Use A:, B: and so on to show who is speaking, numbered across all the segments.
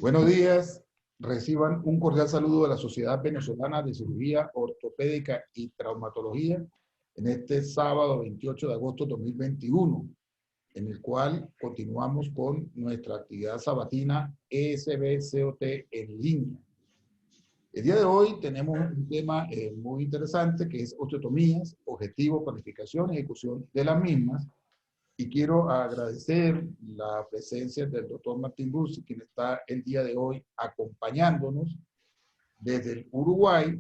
A: Buenos días, reciban un cordial saludo de la Sociedad Venezolana de Cirugía Ortopédica y Traumatología en este sábado 28 de agosto de 2021, en el cual continuamos con nuestra actividad sabatina ESB-COT en línea. El día de hoy tenemos un tema muy interesante que es osteotomías, objetivos, planificación y ejecución de las mismas. Y quiero agradecer la presencia del doctor Martín Bussi, quien está el día de hoy acompañándonos desde el Uruguay,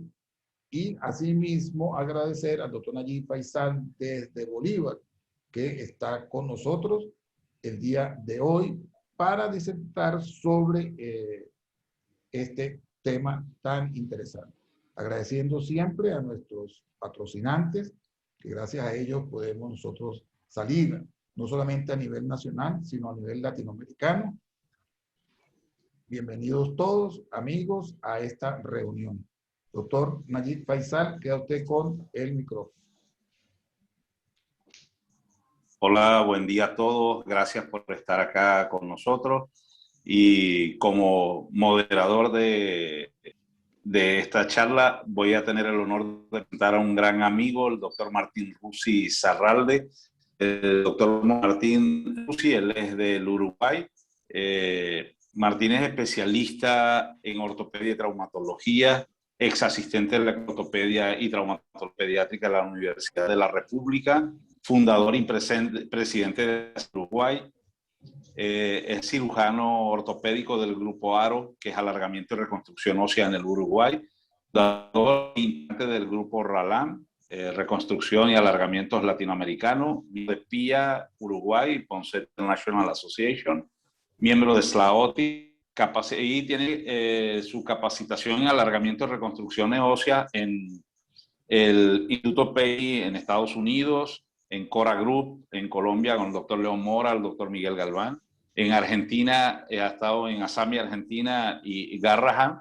A: y asimismo agradecer al doctor Nayib Faisal desde Bolívar, que está con nosotros el día de hoy para disertar sobre este tema tan interesante. Agradeciendo siempre a nuestros patrocinantes, que gracias a ellos podemos nosotros salir no solamente a nivel nacional, sino a nivel latinoamericano. Bienvenidos todos, amigos, a esta reunión. Doctor Nayib Faisal, queda usted con el micrófono.
B: Hola, buen día a todos. Gracias por estar acá con nosotros. Y como moderador de esta charla, voy a tener el honor de presentar a un gran amigo, el doctor Martín Bussi Zarralde. El doctor Martín Bussi, él es del Uruguay. Martín es especialista en ortopedia y traumatología, ex asistente de la ortopedia y traumatología pediátrica de la Universidad de la República, fundador y presidente de Uruguay. Es cirujano ortopédico del grupo ARO, que es alargamiento y reconstrucción ósea en el Uruguay, fundador e integrante del grupo RALAM, reconstrucción y alargamientos latinoamericanos, de PIA Uruguay, Ponce International Association, miembro de SLAOTI, y tiene su capacitación en alargamiento y reconstrucciones óseas en el Instituto PEI en Estados Unidos, en Cora Group, en Colombia con el doctor León Mora, el doctor Miguel Galván. En Argentina, ha estado en Asami, Argentina, y Garrahan,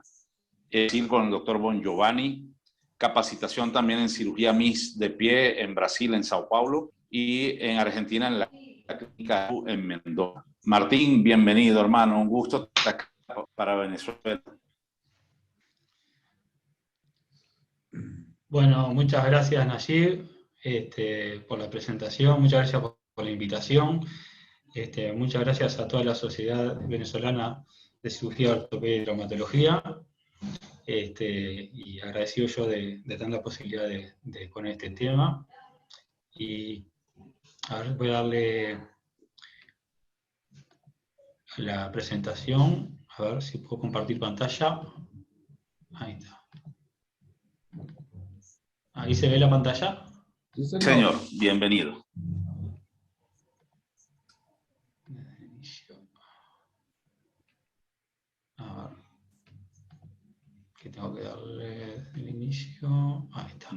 B: con el doctor Bon Giovanni. Capacitación también en cirugía MIS de pie en Brasil, en Sao Paulo, y en Argentina en la clínica en Mendoza. Martín, bienvenido, hermano. Un gusto estar acá para Venezuela.
C: Bueno, muchas gracias, Nayib, por la presentación. Muchas gracias por la invitación. Muchas gracias a toda la Sociedad Venezolana de Cirugía Ortopedia y Traumatología. Y agradecido yo de tener la posibilidad de poner este tema. Y a ver, voy a darle la presentación, a ver si puedo compartir pantalla. Ahí está. ¿Ahí se ve la pantalla?
A: Sí,
B: señor, bienvenido.
C: A ver. Que tengo que darle el inicio. Ahí está.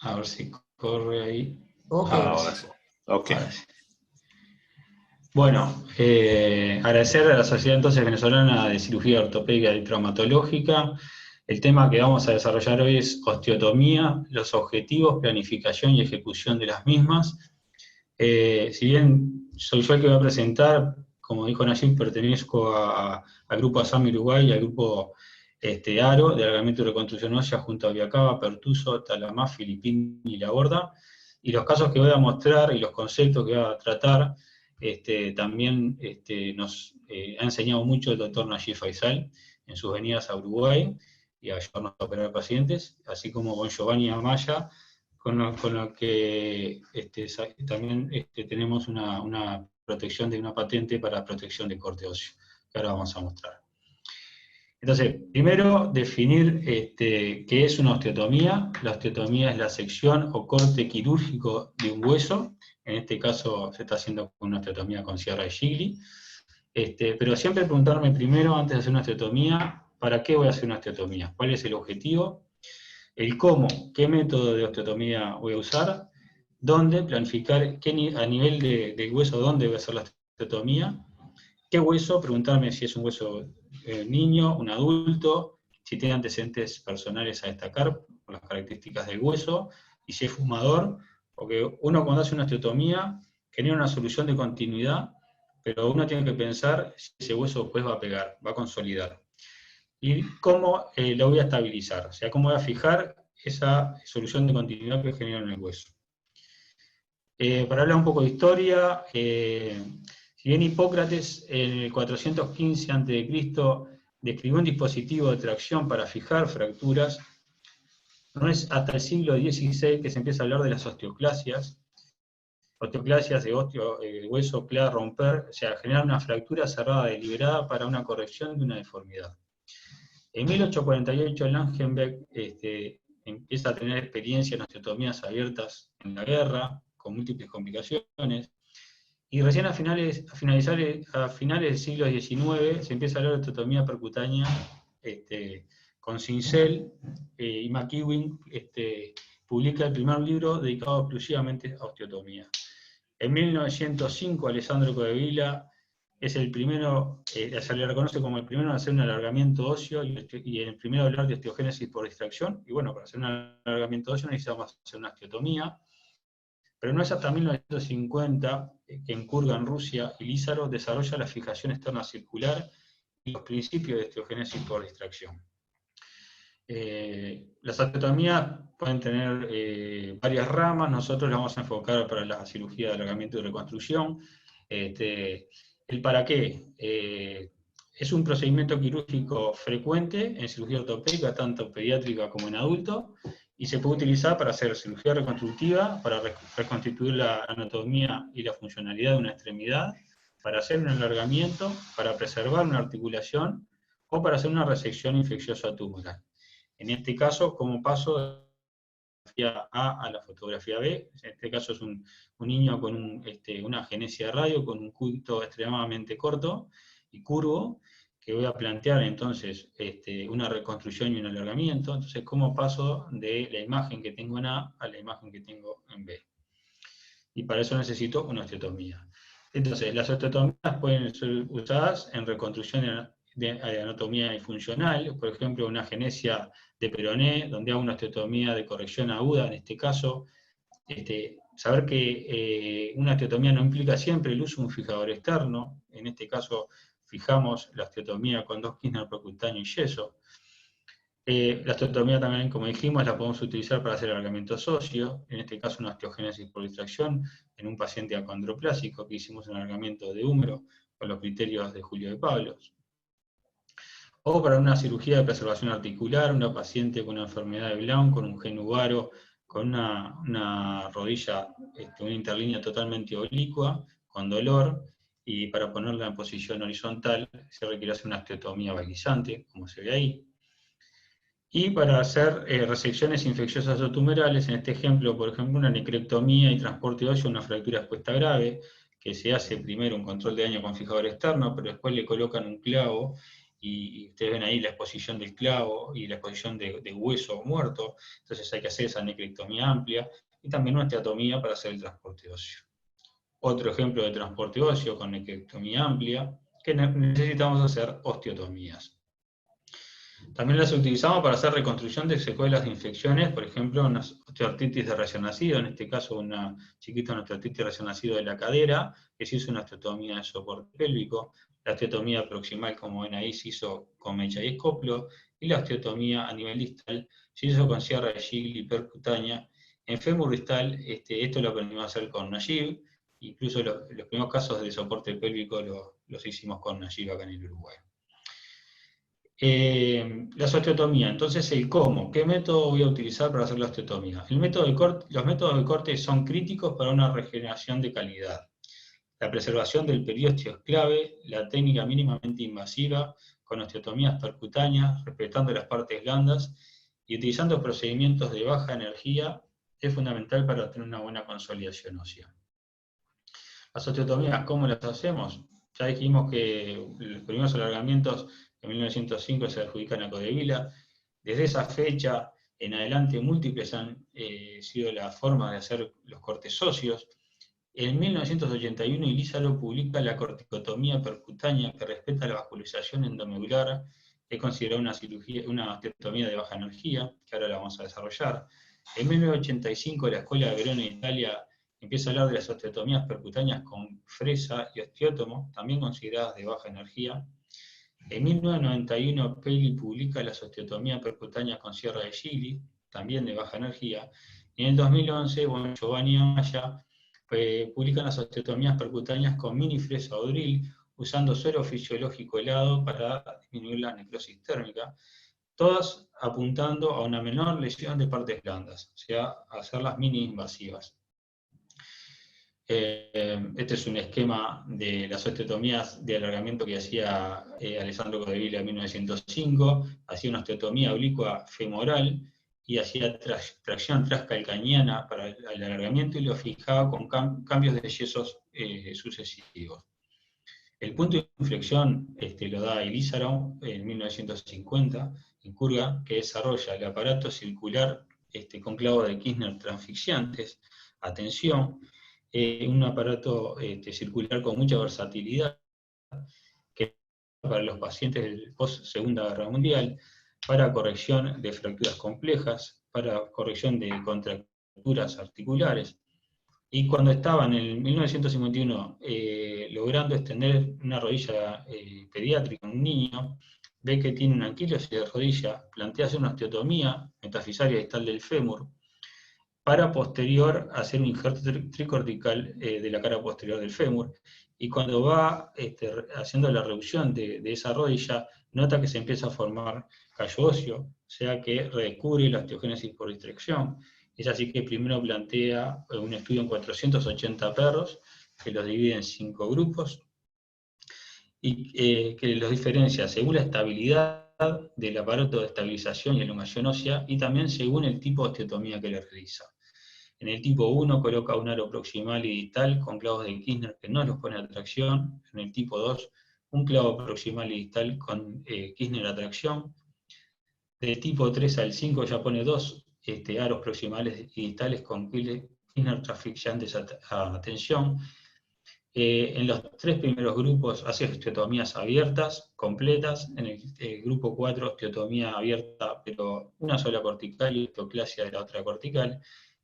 C: A ver si corre ahí.
A: Okay.
B: Ahora sí. Okay.
C: Ahora sí. Bueno, agradecer a la Sociedad entonces Venezolana de Cirugía Ortopédica y Traumatológica. El tema que vamos a desarrollar hoy es osteotomía, los objetivos, planificación y ejecución de las mismas. Si bien soy yo el que voy a presentar, como dijo Nayib, pertenezco al grupo Asami Uruguay y al grupo ARO, de alargamiento y reconstrucción ósea, junto a Viacaba, Pertuso, Talamá, Filipín y La Borda. Y los casos que voy a mostrar y los conceptos que voy a tratar, también nos ha enseñado mucho el doctor Nayib Faisal en sus venidas a Uruguay y a ayudarnos a operar pacientes, así como con Giovanni Amaya, con lo que también tenemos una protección de una patente para protección de corte óseo, que ahora vamos a mostrar. Entonces, primero, definir qué es una osteotomía. La osteotomía es la sección o corte quirúrgico de un hueso. En este caso se está haciendo una osteotomía con sierra de Gigli. Pero siempre preguntarme primero, antes de hacer una osteotomía, ¿para qué voy a hacer una osteotomía? ¿Cuál es el objetivo? El cómo, qué método de osteotomía voy a usar, dónde, planificar a nivel del hueso, dónde voy a hacer la osteotomía, qué hueso, preguntarme si es un hueso niño, un adulto, si tiene antecedentes personales a destacar por las características del hueso, y si es fumador, porque uno cuando hace una osteotomía genera una solución de continuidad, pero uno tiene que pensar si ese hueso después va a pegar, va a consolidar. Y cómo lo voy a estabilizar, o sea, cómo voy a fijar esa solución de continuidad que genera en el hueso. Para hablar un poco de historia, si bien Hipócrates en el 415 a.C. describió un dispositivo de tracción para fijar fracturas, no es hasta el siglo XVI que se empieza a hablar de las osteoclasias de hueso romper, o sea, generar una fractura cerrada deliberada para una corrección de una deformidad. En 1848 Langenbeck empieza a tener experiencia en osteotomías abiertas en la guerra, con múltiples complicaciones, y recién a finales del siglo XIX se empieza a hablar de osteotomía percutánea con Sincel, y McEwen publica el primer libro dedicado exclusivamente a osteotomía. En 1905 Alessandro Codevilla es el primero, se le reconoce como el primero en hacer un alargamiento óseo y el primero a hablar de osteogénesis por distracción. Y bueno, para hacer un alargamiento óseo necesitamos hacer una osteotomía. Pero no es hasta 1950 que en Kurgan, Rusia, y Lizarov desarrolla la fijación externa circular y los principios de osteogénesis por distracción. Las osteotomías pueden tener varias ramas, nosotros las vamos a enfocar para la cirugía de alargamiento y reconstrucción. El para qué. Es un procedimiento quirúrgico frecuente en cirugía ortopédica, tanto pediátrica como en adultos, y se puede utilizar para hacer cirugía reconstructiva, para reconstituir la anatomía y la funcionalidad de una extremidad, para hacer un alargamiento, para preservar una articulación, o para hacer una resección infecciosa tumoral. En este caso, como paso de la fotografía A a la fotografía B, en este caso es un niño con una agenesia de radio, con un cúbito extremadamente corto y curvo, que voy a plantear entonces una reconstrucción y un alargamiento. Entonces, como paso de la imagen que tengo en A a la imagen que tengo en B. Y para eso necesito una osteotomía. Entonces, las osteotomías pueden ser usadas en reconstrucción de anatomía funcional, por ejemplo, una agenesia de peroné, donde hago una osteotomía de corrección aguda, en este caso. Saber que una osteotomía no implica siempre el uso de un fijador externo, en este caso fijamos la osteotomía con 2 Kirchner percutáneo y yeso. La osteotomía también, como dijimos, la podemos utilizar para hacer alargamientos óseos, en este caso una osteogénesis por distracción, en un paciente acondroplásico que hicimos un alargamiento de húmero con los criterios de Julio de Pablos. O para una cirugía de preservación articular, una paciente con una enfermedad de Blount, con un gen uvaro, con una rodilla, una interlínea totalmente oblicua, con dolor, y para ponerla en posición horizontal se requiere hacer una osteotomía balizante, como se ve ahí. Y para hacer resecciones infecciosas o tumorales, en este ejemplo, por ejemplo, una necrectomía y transporte óseo, una fractura expuesta grave, que se hace primero un control de daño con fijador externo, pero después le colocan un clavo, y ustedes ven ahí la exposición del clavo y la exposición de hueso muerto, entonces hay que hacer esa necrectomía amplia, y también una osteotomía para hacer el transporte óseo. Otro ejemplo de transporte óseo con necrectomía amplia, que necesitamos hacer osteotomías. También las utilizamos para hacer reconstrucción de secuelas de infecciones, por ejemplo, una osteoartritis de recién nacido, en este caso una chiquita osteoartritis de recién nacido de la cadera, que se hizo una osteotomía de soporte pélvico, la osteotomía proximal, como ven ahí, se hizo con mecha y escoplo, y la osteotomía a nivel distal se hizo con sierra de Gigli percutánea. En fémur distal, esto lo aprendimos a hacer con Najib, incluso los primeros casos de soporte pélvico los hicimos con Najib acá en el Uruguay. La osteotomía, entonces el cómo, ¿qué método voy a utilizar para hacer la osteotomía? Los métodos de corte son críticos para una regeneración de calidad. La preservación del periósteo es clave, la técnica mínimamente invasiva, con osteotomías percutáneas, respetando las partes blandas y utilizando procedimientos de baja energía, es fundamental para obtener una buena consolidación ósea. Las osteotomías, ¿cómo las hacemos? Ya dijimos que los primeros alargamientos en 1905 se adjudican a Codevila. Desde esa fecha en adelante, múltiples han sido la forma de hacer los cortes óseos. En 1981, Ilízaro publica la corticotomía percutánea, que respeta la vascularización endomedular, que es considerada una osteotomía de baja energía, que ahora la vamos a desarrollar. En 1985, la Escuela de Verona, Italia, empieza a hablar de las osteotomías percutáneas con fresa y osteótomo, también consideradas de baja energía. En 1991, Paley publica las osteotomías percutáneas con sierra de Gigli, también de baja energía. Y en el 2011, Giovanni Amaya publican las osteotomías percutáneas con mini fresa o drill, usando suero fisiológico helado para disminuir la necrosis térmica, todas apuntando a una menor lesión de partes blandas, o sea, hacerlas mini invasivas. Este es un esquema de las osteotomías de alargamiento que hacía Alessandro Codevila en 1905, hacía una osteotomía oblicua femoral y hacía tracción transcalcaneana para el alargamiento y lo fijaba con cambios de yesos sucesivos. El punto de inflexión lo da Ilízaro en 1950, en Kurgan, que desarrolla el aparato circular con clavos de Kirchner transfixiantes, atención, un aparato circular con mucha versatilidad, que para los pacientes del post-Segunda Guerra Mundial, para corrección de fracturas complejas, para corrección de contracturas articulares. Y cuando estaban en 1951 logrando extender una rodilla pediátrica a un niño, ve que tiene una anquilosis de rodilla, plantea hacer una osteotomía metafisaria distal del fémur, para posterior hacer un injerto tricortical de la cara posterior del fémur, y cuando va haciendo la reducción de esa rodilla, nota que se empieza a formar callo óseo, o sea que redescubre la osteogénesis por distracción. Es así que primero plantea un estudio en 480 perros, que los divide en 5 grupos, y que los diferencia según la estabilidad del aparato de estabilización y elongación ósea, y también según el tipo de osteotomía que le realiza. En el tipo 1 coloca un aro proximal y distal con clavos de Kirchner que no los pone a tracción. En el tipo 2, un clavo proximal y distal con Kirchner a tracción. Del tipo 3 al 5 ya pone 2 aros proximales y distales con Kirchner transfixiantes a tensión. En los 3 primeros grupos hace osteotomías abiertas, completas. En el grupo 4, osteotomía abierta, pero una sola cortical y osteoclasia de la otra cortical.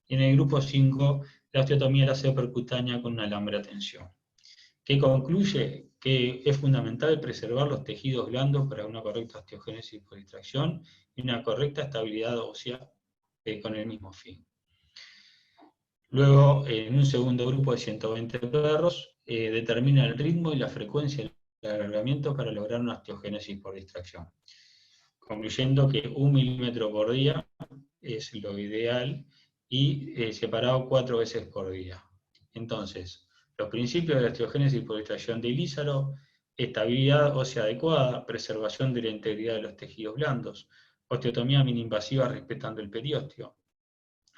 C: Y en el grupo 5, la osteotomía la hace percutánea con un alambre a tensión, que concluye que es fundamental preservar los tejidos blandos para una correcta osteogénesis por distracción y una correcta estabilidad ósea con el mismo fin. Luego, en un segundo grupo de 120 perros, determina el ritmo y la frecuencia del alargamiento para lograr una osteogénesis por distracción, concluyendo que 1 milímetro por día es lo ideal y separado 4 veces por día. Entonces, los principios de la osteogénesis por distracción de Ilízaro: estabilidad ósea adecuada, preservación de la integridad de los tejidos blandos, osteotomía mini-invasiva respetando el periósteo.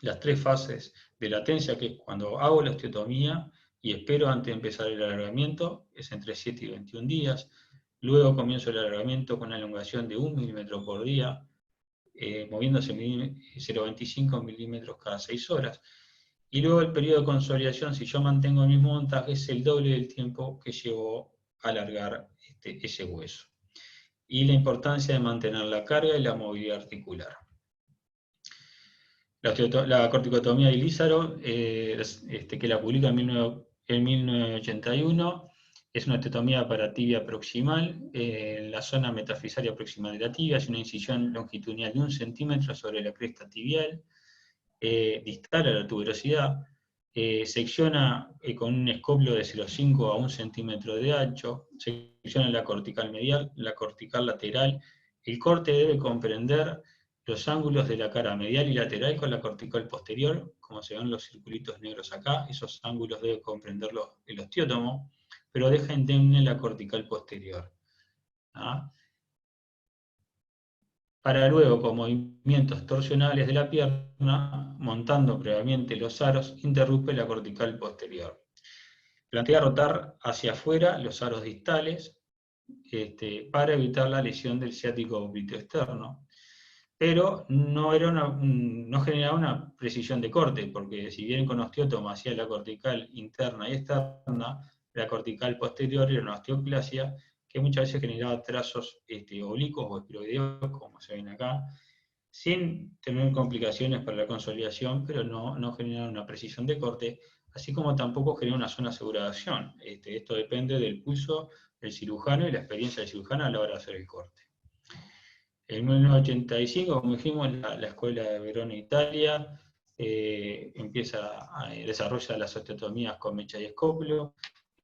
C: Las 3 fases de latencia, que es cuando hago la osteotomía y espero antes de empezar el alargamiento, es entre 7 y 21 días. Luego comienzo el alargamiento con una elongación de 1 milímetro por día, moviéndose 0,25 milímetros cada 6 horas. Y luego el periodo de consolidación, si yo mantengo el mismo montaje, es el doble del tiempo que llevo a alargar ese hueso. Y la importancia de mantener la carga y la movilidad articular. La corticotomía de Ilízaro, que la publica en 1981, es una osteotomía para tibia proximal, en la zona metafisaria proximal de la tibia, es una incisión longitudinal de 1 centímetro sobre la cresta tibial, distal a la tuberosidad, secciona con un escoplo de 0,5 a 1 centímetro de ancho, secciona la cortical medial, la cortical lateral. El corte debe comprender los ángulos de la cara medial y lateral con la cortical posterior, como se ven los circulitos negros acá. Esos ángulos debe comprenderlos el osteótomo, pero deja indemne la cortical posterior. ¿Ah? para luego, con movimientos torsionales de la pierna, montando previamente los aros, interrumpe la cortical posterior. Plantea rotar hacia afuera los aros distales para evitar la lesión del ciático oblito externo, pero no generaba una precisión de corte, porque si bien con osteótomo hacía la cortical interna y externa, la cortical posterior era una osteoclasia que muchas veces generaba trazos oblicuos o espiroideos, como se ven acá, sin tener complicaciones para la consolidación, pero no generaba una precisión de corte, así como tampoco genera una zona de aseguración. Esto depende del pulso del cirujano y la experiencia del cirujano a la hora de hacer el corte. En 1985, como dijimos, la Escuela de Verona, Italia, desarrolla las osteotomías con mecha y escoplo.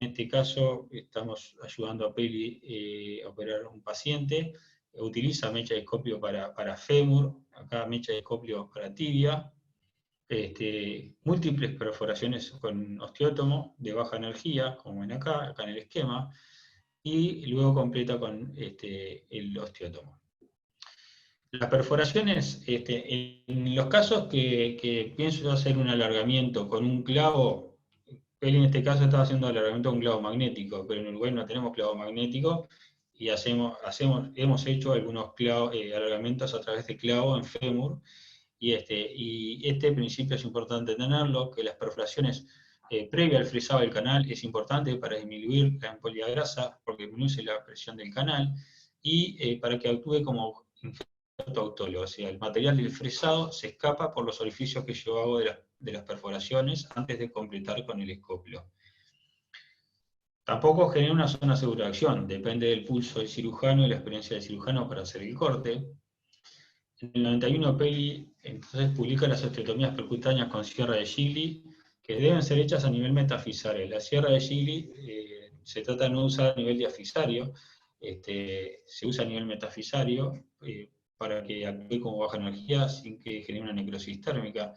C: En este caso, estamos ayudando a Peli a operar a un paciente. Utiliza mecha y escoplo para fémur, acá mecha y escoplo para tibia. Múltiples perforaciones con osteótomo de baja energía, como ven acá en el esquema, y luego completa con el osteótomo. Las perforaciones, en los casos que pienso hacer un alargamiento con un clavo, Peli en este caso estaba haciendo alargamiento con un clavo magnético, pero en Uruguay no tenemos clavo magnético y hemos hecho algunos alargamientos a través de clavo en fémur, y este principio es importante tenerlo, que las perforaciones previa al frisado del canal es importante para disminuir la embolia grasa, porque disminuye la presión del canal, y para que actúe como autólogo, o sea, el material del fresado se escapa por los orificios que yo hago de las perforaciones antes de completar con el escoplo. Tampoco genera una zona segura de acción, depende del pulso del cirujano y la experiencia del cirujano para hacer el corte. En el 91 Peli entonces publica las osteotomías percutáneas con sierra de Gigli, que deben ser hechas a nivel metafisario. La sierra de Gigli se trata de no usar a nivel diafisario, se usa a nivel metafisario, para que actúe como baja energía sin que genere una necrosis térmica.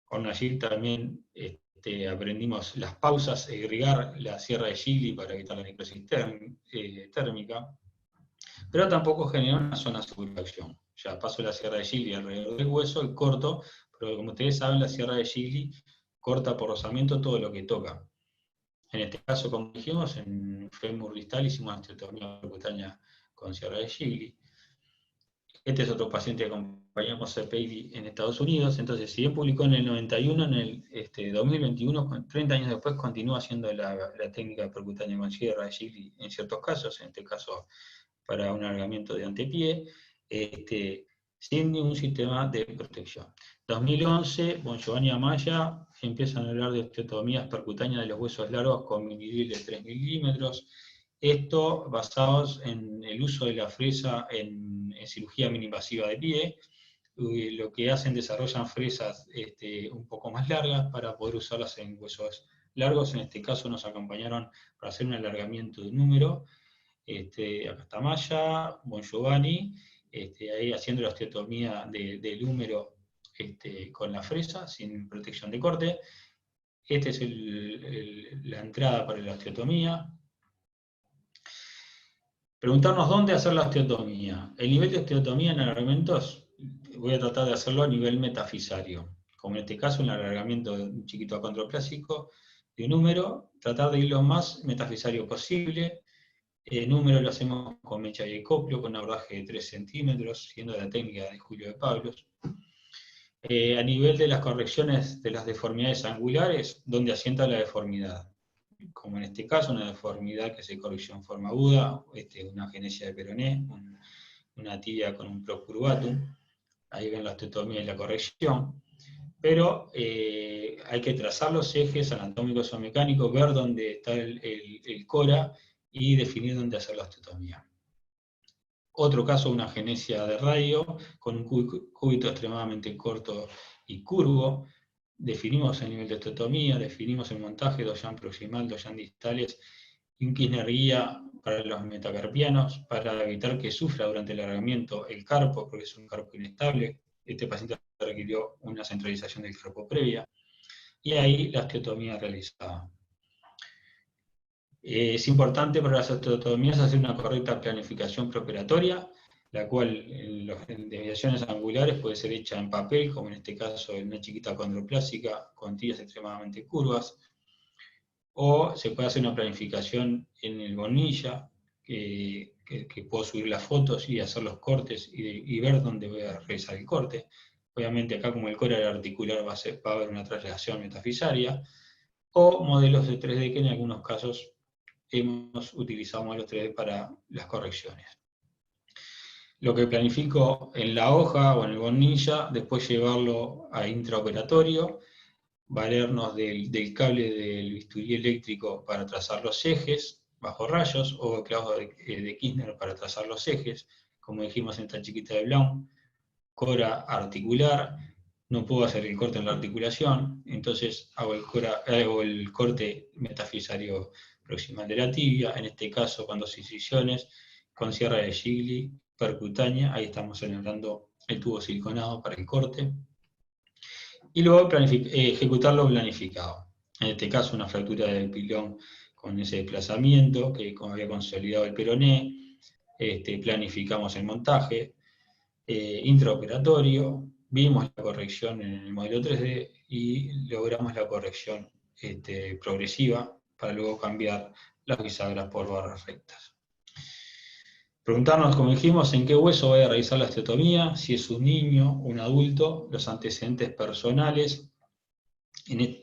C: Con allí también aprendimos las pausas, irrigar la sierra de Gigli para evitar la necrosis térmica, pero tampoco genera una zona segura de acción. Ya paso la sierra de Gigli alrededor del hueso y corto, pero como ustedes saben, la sierra de Gigli corta por rozamiento todo lo que toca. En este caso, como dijimos, en fémur distal hicimos una osteotomía percutánea con sierra de Gigli. Este es otro paciente que acompañamos a Peli en Estados Unidos. Entonces, si bien publicó en el 91, en el 2021, 30 años después, continúa haciendo la técnica percutánea con sierra de Gigli en ciertos casos, en este caso para un alargamiento de antepié, sin ningún sistema de protección. 2011, Bongiovanni y Amaya empiezan a hablar de osteotomías percutáneas de los huesos largos con minidril de 3 milímetros. Esto basados en el uso de la fresa en cirugía mini-invasiva de pie. Lo que hacen, desarrollan fresas un poco más largas para poder usarlas en huesos largos. En este caso nos acompañaron para hacer un alargamiento de un número. Acá está Maya, Bongiovanni, ahí haciendo la osteotomía del húmero con la fresa, sin protección de corte. Esta es la entrada para la osteotomía. Preguntarnos dónde hacer la osteotomía. El nivel de osteotomía en alargamientos, voy a tratar de hacerlo a nivel metafisario. Como en este caso, un alargamiento de un chiquito acondroclásico de un número, tratar de ir lo más metafisario posible. El número lo hacemos con mecha y escoplo, con un abordaje de 3 centímetros, siguiendo la técnica de Julio de Pablos. A nivel de las correcciones de las deformidades angulares, donde asienta la deformidad. Como en este caso, una deformidad que se corrigió en forma aguda, una agenesia de peroné, una tibia con un procurvatum, ahí ven la osteotomía y la corrección, pero hay que trazar los ejes anatómicos o mecánicos, ver dónde está el cora y definir dónde hacer la osteotomía. Otro caso, una agenesia de radio, con un cúbito extremadamente corto y curvo. Definimos el nivel de osteotomía, definimos el montaje, doyan proximal, doyan distales, y un Kirchner guía para los metacarpianos, para evitar que sufra durante el alargamiento el carpo, porque es un carpo inestable. Este paciente requirió una centralización del carpo previa, y ahí la osteotomía realizada. Es importante para las osteotomías hacer una correcta planificación preoperatoria, la cual en desviaciones angulares puede ser hecha en papel, como en este caso en una chiquita condroplásica con tiras extremadamente curvas, o se puede hacer una planificación en el Bonilla, que puedo subir las fotos y hacer los cortes y ver dónde voy a realizar el corte. Obviamente acá, como el core articular va a haber una traslación metafisaria, o modelos de 3D que en algunos casos hemos utilizado modelos 3D para las correcciones. Lo que planifico en la hoja o en el Bonilla, después llevarlo a intraoperatorio, valernos del cable del bisturí eléctrico para trazar los ejes bajo rayos, o clavos de Kirchner para trazar los ejes, como dijimos en esta chiquita de Blount, cora articular, no puedo hacer el corte en la articulación, entonces hago el corte metafisario proximal de la tibia, en este caso con 2 incisiones, con sierra de Gigli percutánea, ahí estamos celebrando el tubo siliconado para el corte, y luego ejecutarlo planificado. En este caso una fractura del pilón con ese desplazamiento, que como había consolidado el peroné, planificamos el montaje, intraoperatorio, vimos la corrección en el modelo 3D y logramos la corrección progresiva para luego cambiar las bisagras por barras rectas. Preguntarnos, como dijimos, en qué hueso voy a realizar la osteotomía, si es un niño, un adulto, los antecedentes personales.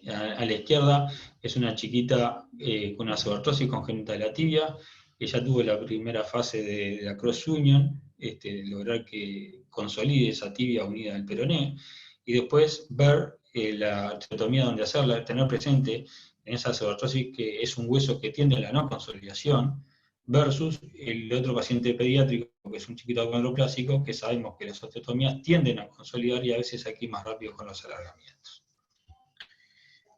C: A la izquierda es una chiquita con una osteoartrosis congénita de la tibia, que ya tuvo la primera fase de la cross union, lograr que consolide esa tibia unida al peroné, y después ver la osteotomía donde hacerla, tener presente en esa osteoartrosis que es un hueso que tiende a la no consolidación, versus el otro paciente pediátrico, que es un chiquito acondroplásico, que sabemos que las osteotomías tienden a consolidar y a veces aquí más rápido con los alargamientos.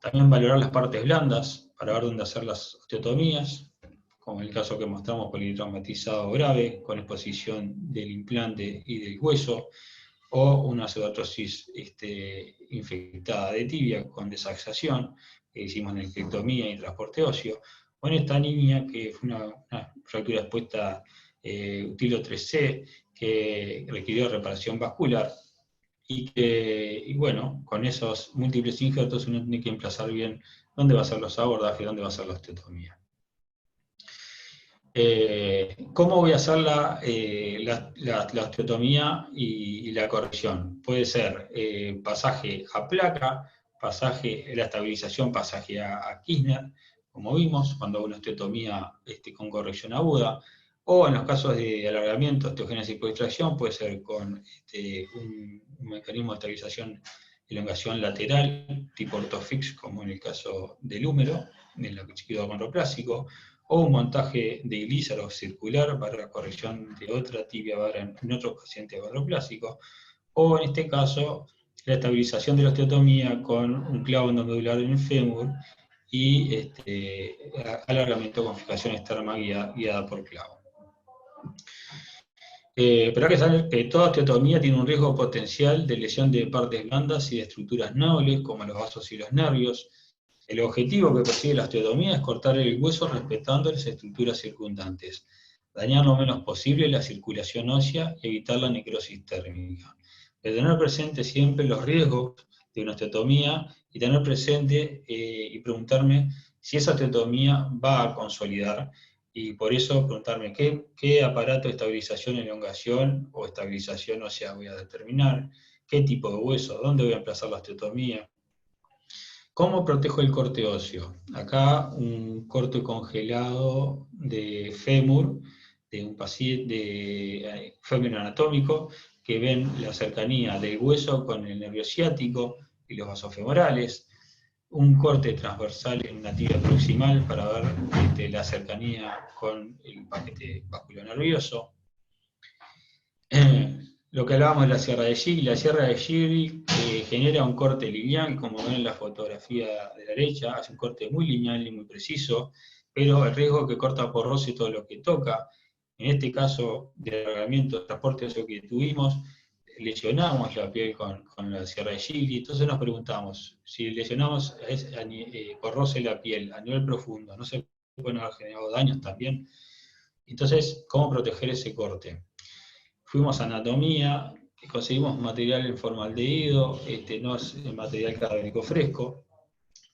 C: También valorar las partes blandas para ver dónde hacer las osteotomías, como en el caso que mostramos, politraumatizado grave, con exposición del implante y del hueso, o una pseudoartrosis infectada de tibia con desaxación, que hicimos necrectomía y transporte óseo, o en esta niña que fue una fractura expuesta utilo 3C, que requirió reparación vascular, y bueno, con esos múltiples injertos uno tiene que emplazar bien dónde va a ser los abordajes, dónde va a ser la osteotomía. ¿Cómo voy a hacer la osteotomía y la corrección? Puede ser pasaje a placa, la estabilización, pasaje a Kirchner, como vimos, cuando hago una osteotomía con corrección aguda, o en los casos de alargamiento, osteogénesis por extracción, puede ser con un mecanismo de estabilización, elongación lateral, tipo ortofix, como en el caso del húmero, en el chiquito acondroplásico, o un montaje de ilísaro circular para la corrección de otra tibia en otro paciente acondroplásico, o en este caso, la estabilización de la osteotomía con un clavo endomedular en el fémur y alargamiento con fijación externa guiada por clavo. Pero hay que saber que toda osteotomía tiene un riesgo potencial de lesión de partes blandas y de estructuras nobles, como los vasos y los nervios. El objetivo que persigue la osteotomía es cortar el hueso respetando las estructuras circundantes, dañar lo menos posible la circulación ósea y evitar la necrosis térmica. De tener presente siempre los riesgos de una osteotomía y tener presente y preguntarme si esa osteotomía va a consolidar, y por eso preguntarme qué aparato de estabilización, elongación o estabilización ósea voy a determinar, qué tipo de hueso, dónde voy a emplazar la osteotomía. ¿Cómo protejo el corte óseo? Acá un corte congelado de fémur, de un paciente de fémur anatómico, que ven la cercanía del hueso con el nervio ciático y los vasos femorales. Un corte transversal en una tibia proximal para ver la cercanía con el paquete vasculonervioso. Lo que hablábamos de la sierra de Gigli genera un corte lineal, como ven en la fotografía de la derecha, hace un corte muy lineal y muy preciso, pero el riesgo que corta por roce todo lo que toca. En este caso de alargamiento de transporte óseo que tuvimos, lesionamos la piel con la sierra de Gigli, entonces nos preguntamos, si lesionamos por roce la piel a nivel profundo, ¿no se pueden haber generado daños también? Entonces, ¿cómo proteger ese corte? Fuimos a anatomía, conseguimos material en formaldehído, no es material cadavérico fresco,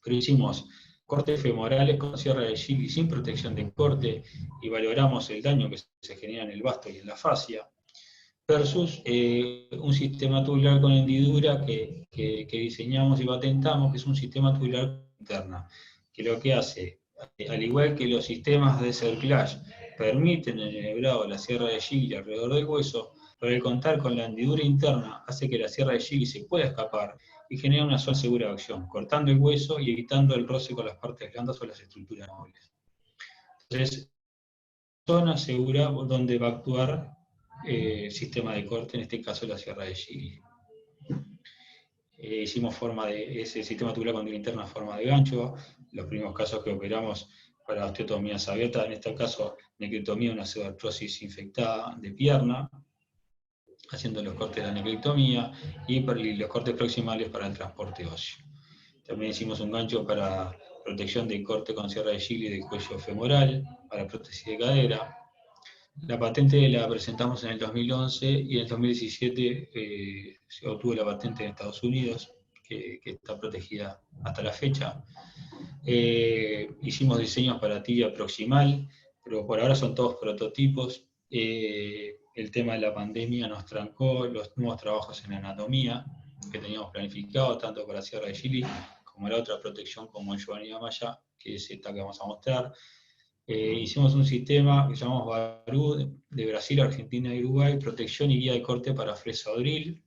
C: pero hicimos cortes femorales con sierra de Gigli sin protección de corte y valoramos el daño que se genera en el vasto y en la fascia, versus un sistema tubular con hendidura que diseñamos y patentamos, que es un sistema tubular interna, que lo que hace, al igual que los sistemas de cerclage permiten el enhebrado de la sierra de Gigli alrededor del hueso, pero el contar con la hendidura interna hace que la sierra de Gigli se pueda escapar y genera una zona segura de acción, cortando el hueso y evitando el roce con las partes blandas o las estructuras móviles. Entonces, zona segura donde va a actuar sistema de corte, en este caso la sierra de Gigli. Hicimos ese sistema tubular con linterna en forma de gancho. Los primeros casos que operamos para osteotomías abiertas, en este caso necrectomía, una pseudoartrosis infectada de pierna, haciendo los cortes de la necrectomía y los cortes proximales para el transporte óseo. También hicimos un gancho para protección de corte con sierra de Gigli del cuello femoral, para prótesis de cadera. La patente la presentamos en el 2011 y en el 2017 se obtuvo la patente en Estados Unidos, que está protegida hasta la fecha. Hicimos diseños para tibia proximal, pero por ahora son todos prototipos. El tema de la pandemia nos trancó los nuevos trabajos en anatomía que teníamos planificado, tanto para Sierra de Gigli como la otra protección como en Giovanni Amaya, que es esta que vamos a mostrar. Hicimos un sistema que llamamos Barú, de Brasil, Argentina y Uruguay, protección y guía de corte para fresa o drill.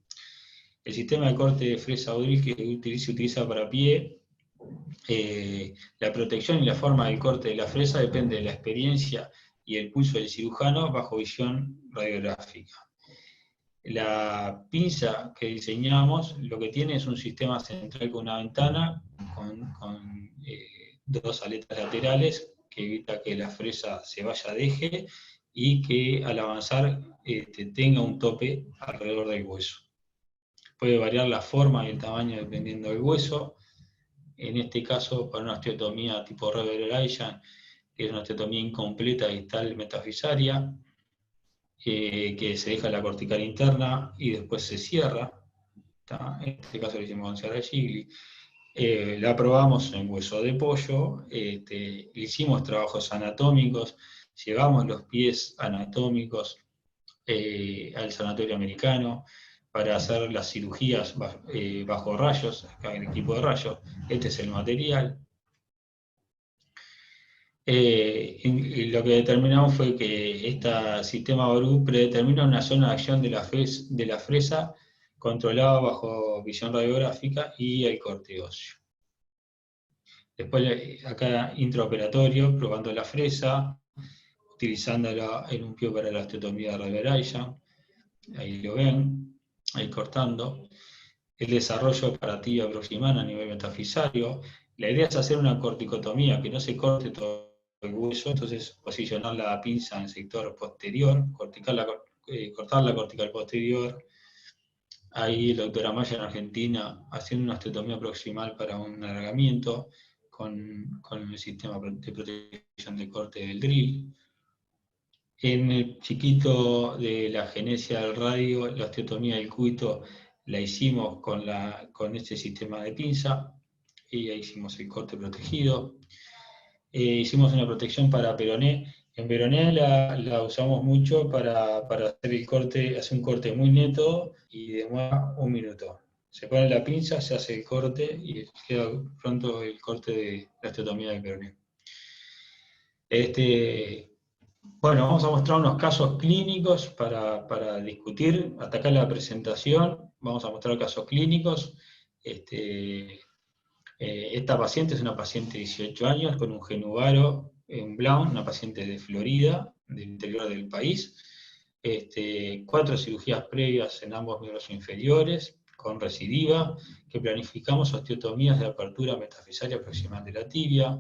C: El sistema de corte de fresa o drill que se utiliza para pie, la protección y la forma del corte de la fresa depende de la experiencia y el pulso del cirujano bajo visión radiográfica. La pinza que diseñamos lo que tiene es un sistema central con una ventana, con dos aletas laterales, que evita que la fresa se vaya de eje y que al avanzar tenga un tope alrededor del hueso. Puede variar la forma y el tamaño dependiendo del hueso. En este caso, para una osteotomía tipo Revereration, que es una osteotomía incompleta distal metafisaria, que se deja la cortical interna y después se cierra. En este caso lo hicimos con sierra de Gigli. La probamos en hueso de pollo, le hicimos trabajos anatómicos, llevamos los pies anatómicos al sanatorio americano para hacer las cirugías bajo rayos, acá en el equipo de rayos. Este es el material. Y lo que determinamos fue que este sistema Barú predetermina una zona de acción de la fresa controlada bajo visión radiográfica y el corte óseo. Después acá intraoperatorio, probando la fresa, utilizándola en un pie para la osteotomía de Revereration. Ahí lo ven, ahí cortando. El desarrollo para tibia proximal a nivel metafisario. La idea es hacer una corticotomía, que no se corte todo el hueso, entonces posicionar la pinza en el sector posterior, cortar la cortical posterior. Ahí el doctor Amaya en Argentina haciendo una osteotomía proximal para un alargamiento con el sistema de protección de corte del drill. En el chiquito de la genesia del radio, la osteotomía del cúbito la hicimos con este sistema de pinza, y ahí hicimos el corte protegido. Hicimos una protección para peroné. En peroné la usamos mucho para hacer el corte, hacer un corte muy neto y demora 1 minuto. Se pone la pinza, se hace el corte y queda pronto el corte de la osteotomía del peroné. Bueno, vamos a mostrar unos casos clínicos para discutir. Hasta acá la presentación, vamos a mostrar casos clínicos. Esta paciente es una paciente de 18 años con un genuvaro en Brown, una paciente de Florida, del interior del país. 4 cirugías previas en ambos miembros inferiores, con recidiva, que planificamos osteotomías de apertura metafisaria proximal de la tibia.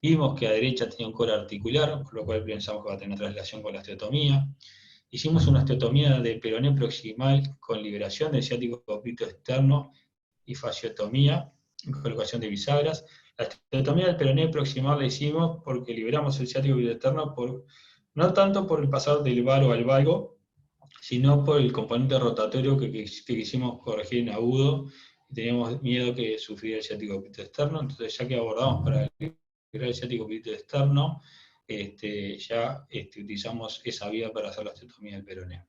C: Vimos que a derecha tenía un core articular, por lo cual pensamos que va a tener traslación con la osteotomía. Hicimos una osteotomía de peroné proximal con liberación del ciático oblito externo y fasciotomía, colocación de bisagras. La osteotomía del peroné proximal la hicimos porque liberamos el ciático oblito externo, no tanto por el pasar del varo al valgo, sino por el componente rotatorio que quisimos corregir en agudo, y teníamos miedo que sufriera el ciático pito externo. Entonces, ya que abordamos para liberar el ciático pito externo, ya utilizamos esa vía para hacer la osteotomía del peroné.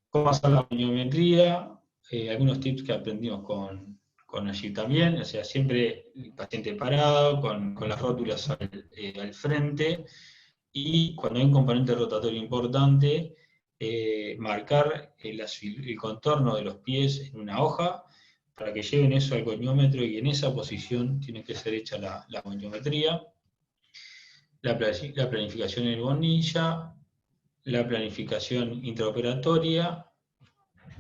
C: ¿Cómo hacer la goniometría? Algunos tips que aprendimos con allí también, o sea, siempre el paciente parado, con las rótulas al frente, y cuando hay un componente rotatorio importante, marcar el contorno de los pies en una hoja para que lleven eso al goniómetro, y en esa posición tiene que ser hecha la goniometría. La planificación en bonilla, la planificación intraoperatoria,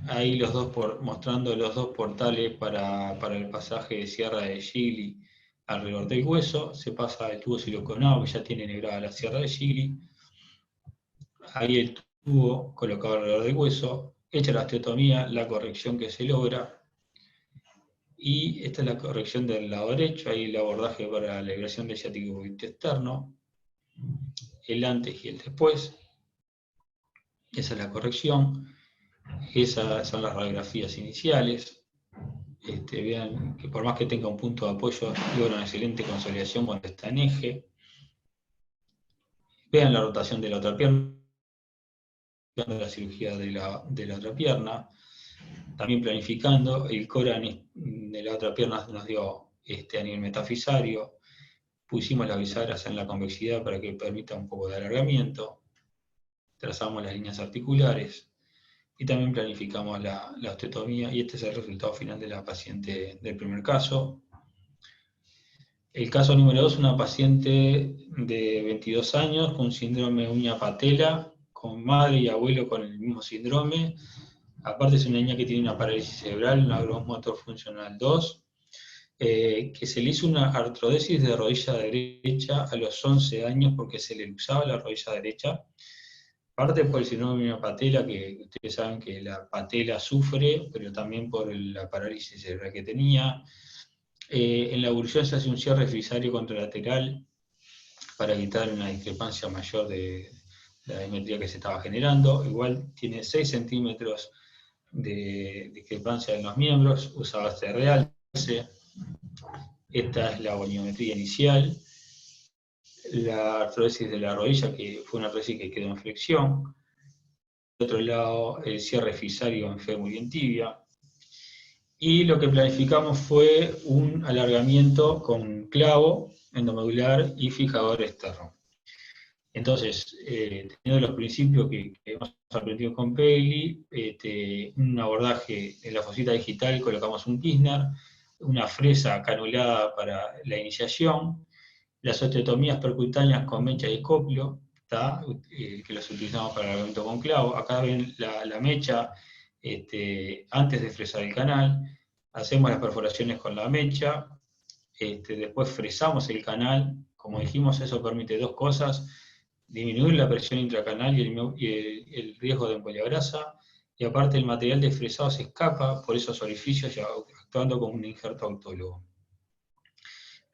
C: ahí mostrando los dos portales para el pasaje de sierra de Gigli alrededor del hueso. Se pasa el tubo siliconado que ya tiene negrada la sierra de Gigli. Ahí el tubo colocado alrededor del hueso, hecha la osteotomía, la corrección que se logra. Y esta es la corrección del lado derecho, ahí el abordaje para la liberación del ciático pito externo, el antes y el después. Esa es la corrección. Esas son las radiografías iniciales. Vean que por más que tenga un punto de apoyo, logra una excelente consolidación cuando está en eje. Vean la rotación de la otra pierna, de la cirugía de la otra pierna. También planificando, el Cora de la otra pierna nos dio a nivel metafisario. Pusimos las bisagras en la convexidad para que permita un poco de alargamiento. Trazamos las líneas articulares. Y también planificamos la osteotomía, y este es el resultado final de la paciente del primer caso. El caso número 2, una paciente de 22 años con síndrome uña patela, con madre y abuelo con el mismo síndrome. Aparte es una niña que tiene una parálisis cerebral, una gross motor funcional 2, que se le hizo una artrodesis de rodilla derecha a los 11 años porque se le luxaba la rodilla derecha. Parte por el síndrome de patela, que ustedes saben que la patela sufre, pero también por la parálisis cerebral que tenía. En la evolución se hace un cierre fisario contralateral para evitar una discrepancia mayor de la dimetría que se estaba generando. Igual tiene 6 centímetros de discrepancia en los miembros, usaba este realce. Esta es la goniometría inicial. La artrodesis de la rodilla, que fue una artrodesis que quedó en flexión. Por otro lado, el cierre fisario en fémur y en tibia. Y lo que planificamos fue un alargamiento con clavo endomedular y fijador externo. Entonces, teniendo los principios que hemos aprendido con Peli, un abordaje en la fosita digital, colocamos un Kirchner, una fresa canulada para la iniciación, las osteotomías percutáneas con mecha y escoplo, que los utilizamos para el alargamiento con clavo. Acá ven la mecha antes de fresar el canal, hacemos las perforaciones con la mecha, después fresamos el canal. Como dijimos, eso permite dos cosas: disminuir la presión intracanal y el riesgo de embolia grasa, y aparte el material de fresado se escapa por esos orificios, actuando como un injerto autólogo.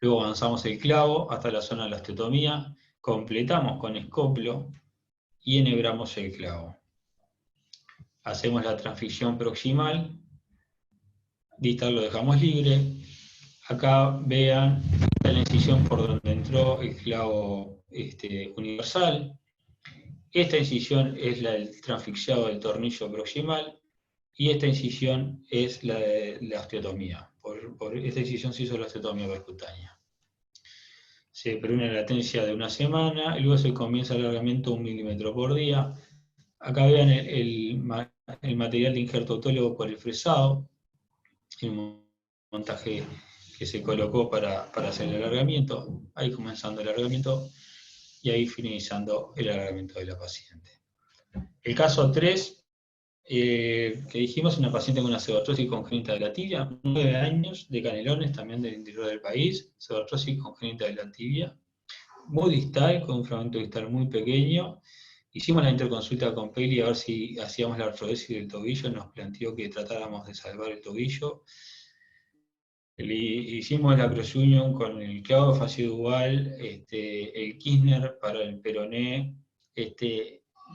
C: Luego avanzamos el clavo hasta la zona de la osteotomía, completamos con escoplo y enhebramos el clavo. Hacemos la transficción proximal, distal lo dejamos libre. Acá vean la incisión por donde entró el clavo universal. Esta incisión es la del transfixiado del tornillo proximal, y esta incisión es la de la osteotomía. Por esta incisión se hizo la osteotomía percutánea. Se prevé una latencia de una semana, y luego se comienza el alargamiento 1 milímetro por día. Acá vean el material de injerto autólogo por el fresado, el montaje que se colocó para hacer el alargamiento, ahí comenzando el alargamiento, y ahí finalizando el alargamiento de la paciente. El caso 3, que dijimos, una paciente con una pseudoartrosis congénita de la tibia, 9 años, de Canelones, también del interior del país, pseudoartrosis congénita de la tibia, muy distal, con un fragmento distal muy pequeño. Hicimos la interconsulta con Peli a ver si hacíamos la artrodesis del tobillo, nos planteó que tratáramos de salvar el tobillo. Hicimos la cross union con el clavo facial dual, el Kirchner para el peroné,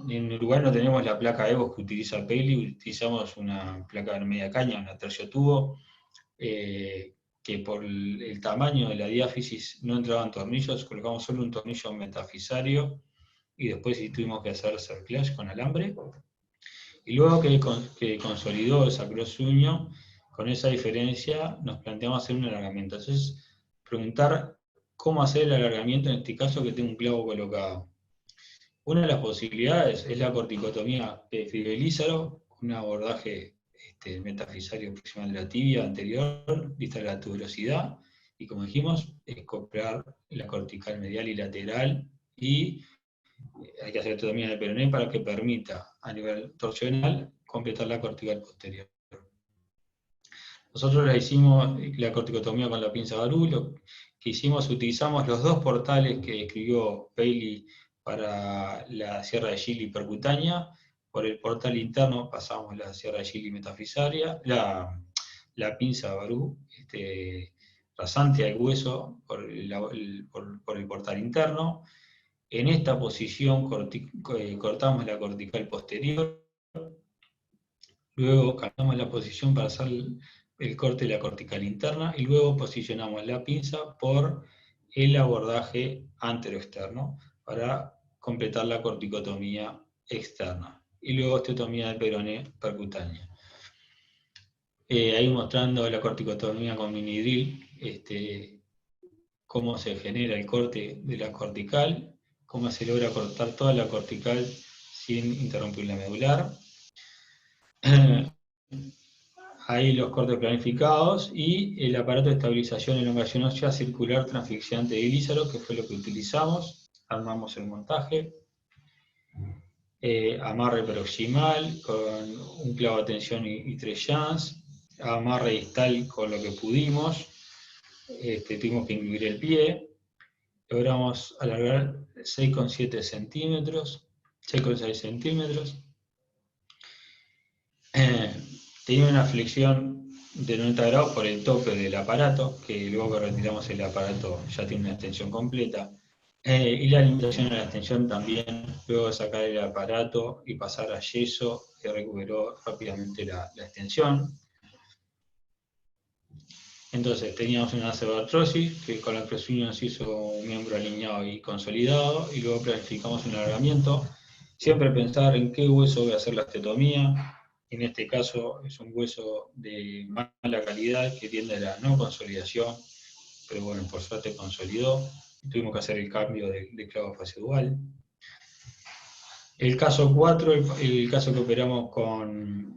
C: En Uruguay no tenemos la placa Evo que utiliza Peli, utilizamos una placa de media caña, una tercio tubo, que por el tamaño de la diáfisis no entraban tornillos, colocamos solo un tornillo metafisario y después sí tuvimos que hacer cerclage con alambre. Y luego que consolidó el sacrosueño, con esa diferencia nos planteamos hacer un alargamiento. Entonces, preguntar cómo hacer el alargamiento en este caso que tengo un clavo colocado. Una de las posibilidades es la corticotomía fibrelízaro, un abordaje metafisario proximal de la tibia anterior, distal de la tuberosidad, y como dijimos, comprar la cortical medial y lateral, y hay que hacer osteotomía de peroné para que permita a nivel torsional completar la cortical posterior. Nosotros hicimos la corticotomía con la pinza Barú, lo que hicimos, utilizamos los dos portales que escribió Bailey para la sierra de Gili percutánea. Por el portal interno pasamos la sierra de Gili metafisaria, la pinza Barú rasante al hueso por el portal interno. En esta posición cortamos la cortical posterior, luego cambiamos la posición para hacer el corte de la cortical interna, y luego posicionamos la pinza por el abordaje anteroexterno para completar la corticotomía externa. Y luego osteotomía de peroné percutánea. Ahí mostrando la corticotomía con mini drill, cómo se genera el corte de la cortical, cómo se logra cortar toda la cortical sin interrumpir la medular. Ahí los cortes planificados y el aparato de estabilización elongación ósea circular transfixiante de Ilízaro, que fue lo que utilizamos. Armamos el montaje. Amarre proximal con un clavo de tensión y 3 jams. Amarre distal con lo que pudimos. Tuvimos que incluir el pie. Logramos alargar 6,7 centímetros, 6,6 centímetros. Tenía una flexión de 90 grados por el tope del aparato, que luego que retiramos el aparato ya tiene una extensión completa. Y la limitación a la extensión también, luego de sacar el aparato y pasar a yeso, que recuperó rápidamente la extensión. Entonces teníamos una artrosis, que con la presunción nos hizo un miembro alineado y consolidado, y luego planificamos un alargamiento. Siempre pensar en qué hueso voy a hacer la osteotomía. En este caso es un hueso de mala calidad que tiende a la no consolidación, pero bueno, por suerte consolidó. Tuvimos que hacer el cambio de clavo facial. El caso 4, el caso que operamos con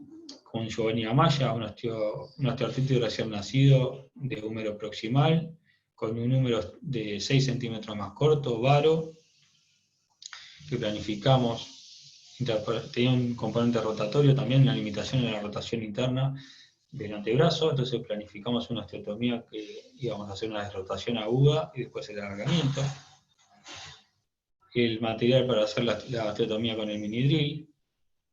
C: Giovanni Amaya, un osteoartritis recién nacido de húmero proximal, con un número de 6 centímetros más corto, varo, que planificamos. Tenía un componente rotatorio también, una limitación en la rotación interna del antebrazo, entonces planificamos una osteotomía que íbamos a hacer una desrotación aguda y después el alargamiento. El material para hacer la osteotomía con el mini drill,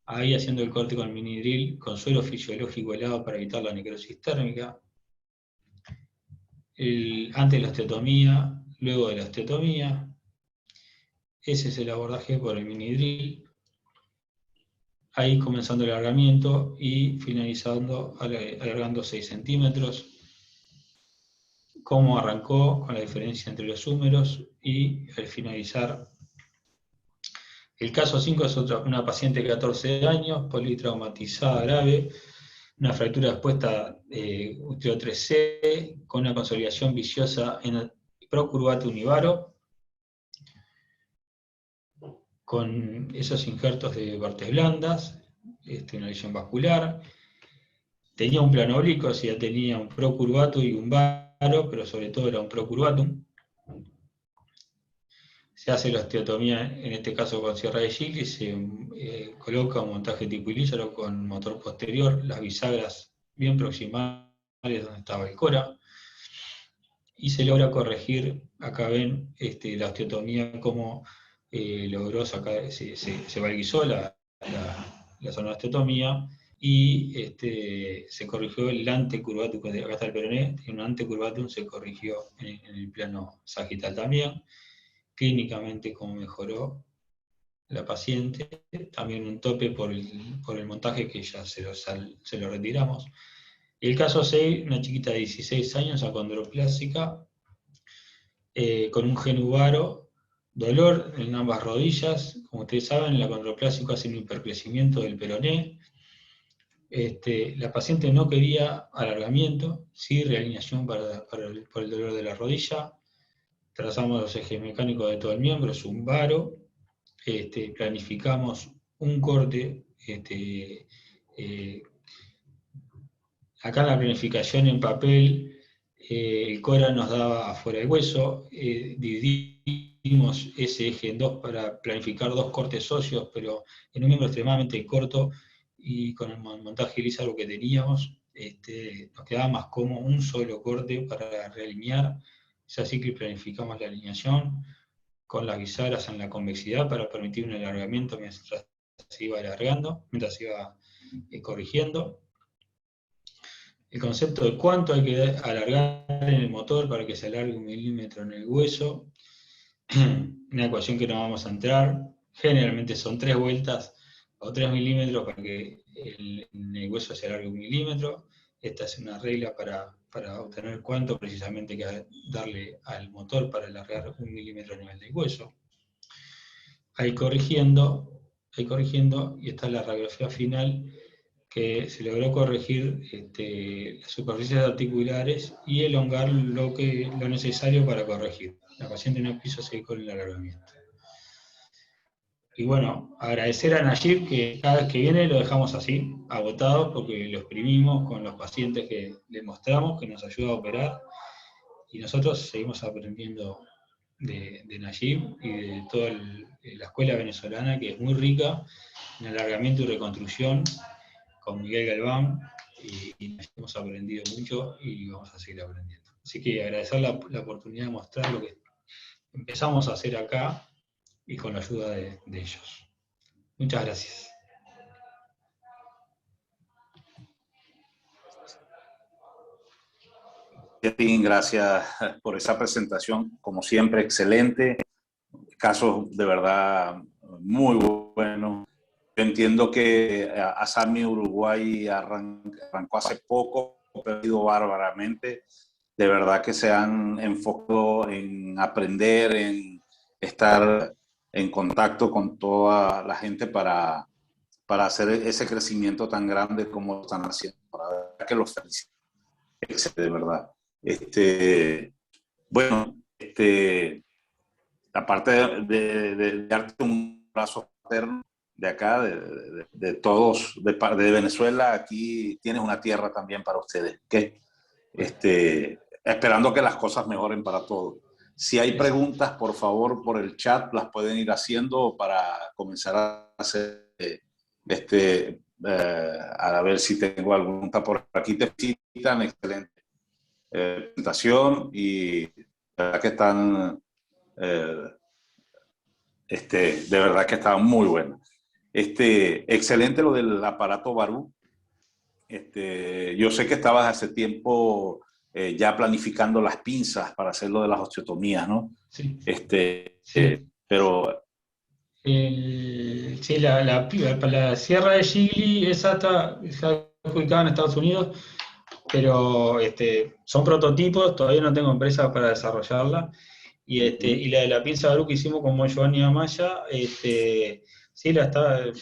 C: ahí haciendo el corte con el mini drill, con suero fisiológico helado para evitar la necrosis térmica. Antes de la osteotomía, luego de la osteotomía. Ese es el abordaje por el mini drill. Ahí comenzando el alargamiento y finalizando alargando 6 centímetros. Cómo arrancó con la diferencia entre los húmeros y al finalizar. El caso 5 es una paciente de 14 años, politraumatizada grave, una fractura expuesta útero 3C con una consolidación viciosa en el procurvatum y varo, con esos injertos de partes blandas, una lesión vascular. Tenía un plano oblicuo, o sea, tenía un procurvatum y un varo, pero sobre todo era un procurvatum. Se hace la osteotomía, en este caso con sierra de Gili, y se coloca un montaje tipo Ilízaro con motor posterior, las bisagras bien proximales donde estaba el cora, y se logra corregir, acá ven la osteotomía, cómo logró sacar, se valguizó la zona de osteotomía, y se corrigió el antecurvatum, acá está el peroné, tiene un antecurvatum, se corrigió en el plano sagital también. Clínicamente cómo mejoró, la paciente, también un tope por el montaje que ya se lo retiramos. Y el caso 6, una chiquita de 16 años, acondroplásica, con un genuvaro, dolor en ambas rodillas. Como ustedes saben, el acondroplásico hace un hipercrecimiento del peroné. La paciente no quería alargamiento, sí realineación por el dolor de la rodilla. Trazamos los ejes mecánicos de todo el miembro, es un varo. Planificamos un corte. Acá en la planificación en papel, el Cora nos daba afuera el hueso, dividimos ese eje en dos para planificar 2 cortes óseos, pero en un miembro extremadamente corto, y con el montaje Lizardo que teníamos, nos quedaba más cómodo un solo corte para realinear. Es así que planificamos la alineación con las bisagras en la convexidad para permitir un alargamiento mientras se iba alargando, mientras se iba corrigiendo. El concepto de cuánto hay que alargar en el motor para que se alargue 1 milímetro en el hueso, una ecuación que no vamos a entrar, generalmente son 3 vueltas o 3 milímetros para que en el hueso se alargue 1 milímetro. Esta es una regla para obtener cuánto precisamente hay que darle al motor para alargar 1 milímetro a nivel del hueso. Ahí corrigiendo, y esta es la radiografía final, que se logró corregir las superficies articulares y elongar lo necesario para corregir. La paciente no quiso seguir con el alargamiento. Y bueno, agradecer a Nayib, que cada vez que viene lo dejamos así, agotado, porque lo exprimimos con los pacientes que le mostramos, que nos ayuda a operar, y nosotros seguimos aprendiendo de Nayib y de toda la escuela venezolana, que es muy rica en alargamiento y reconstrucción, con Miguel Galván, y hemos aprendido mucho y vamos a seguir aprendiendo. Así que agradecer la oportunidad de mostrar lo que empezamos a hacer acá y con la ayuda de ellos. Muchas gracias.
B: Gracias por esa presentación, como siempre, excelente. Casos de verdad muy buenos. Yo entiendo que Asami Uruguay arrancó hace poco, perdido bárbaramente. De verdad que se han enfocado en aprender, en estar en contacto con toda la gente para hacer ese crecimiento tan grande como están haciendo. La verdad que los felicito, de verdad. Bueno, aparte de darte un abrazo fraterno de acá, de todos, de Venezuela, aquí tienes una tierra también para ustedes, ¿okay? Esperando que las cosas mejoren para todos. Si hay preguntas, por favor, por el chat, las pueden ir haciendo para comenzar a hacer, a ver si tengo alguna pregunta por aquí. Te citan, excelente presentación, y de verdad que están... de verdad que estaba muy bueno. Excelente lo del aparato Barú. Yo sé que estabas hace tiempo ya planificando las pinzas para hacer lo de las osteotomías, ¿no?
C: Sí.
B: Sí. Pero...
C: sí, la sierra de Gigli, esa está ubicada en Estados Unidos, pero son prototipos, todavía no tengo empresa para desarrollarla. Y la de la pinza Barú que hicimos con Giovanni Amaya, sí,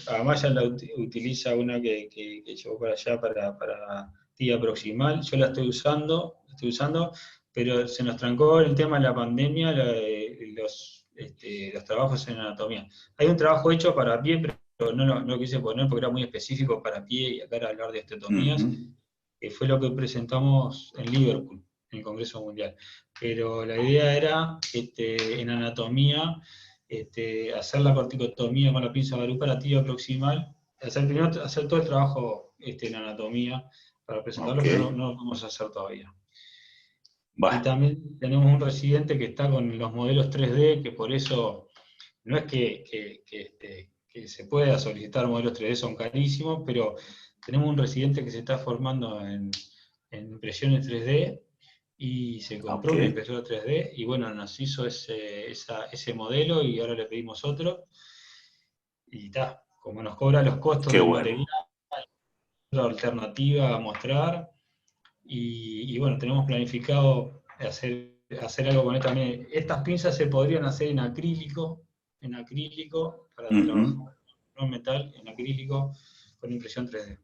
C: Amaya la utiliza una que llevó para allá para tibia proximal. Yo la estoy usando, pero se nos trancó el tema de la pandemia, los trabajos en anatomía. Hay un trabajo hecho para pie, pero no lo quise poner porque era muy específico para pie, y acá era hablar de osteotomías, que fue lo que presentamos en Liverpool, en el Congreso Mundial. Pero la idea era, en anatomía, hacer la corticotomía con la pinza Barú para tibia proximal, hacer todo el trabajo en anatomía para presentarlo, pero no lo vamos a hacer todavía. Bueno. Y también tenemos un residente que está con los modelos 3D, que por eso no es que se pueda solicitar modelos 3D, son carísimos, pero tenemos un residente que se está formando en impresiones 3D, y se compró una impresora 3D, y bueno, nos hizo ese modelo, y ahora le pedimos otro. y está, como nos cobra los costos
B: Qué
C: del
B: bueno.
C: material, otra alternativa a mostrar, y bueno, tenemos planificado hacer algo con esto también. Estas pinzas se podrían hacer en acrílico, para trabajar, no en metal, en acrílico, con impresión 3D.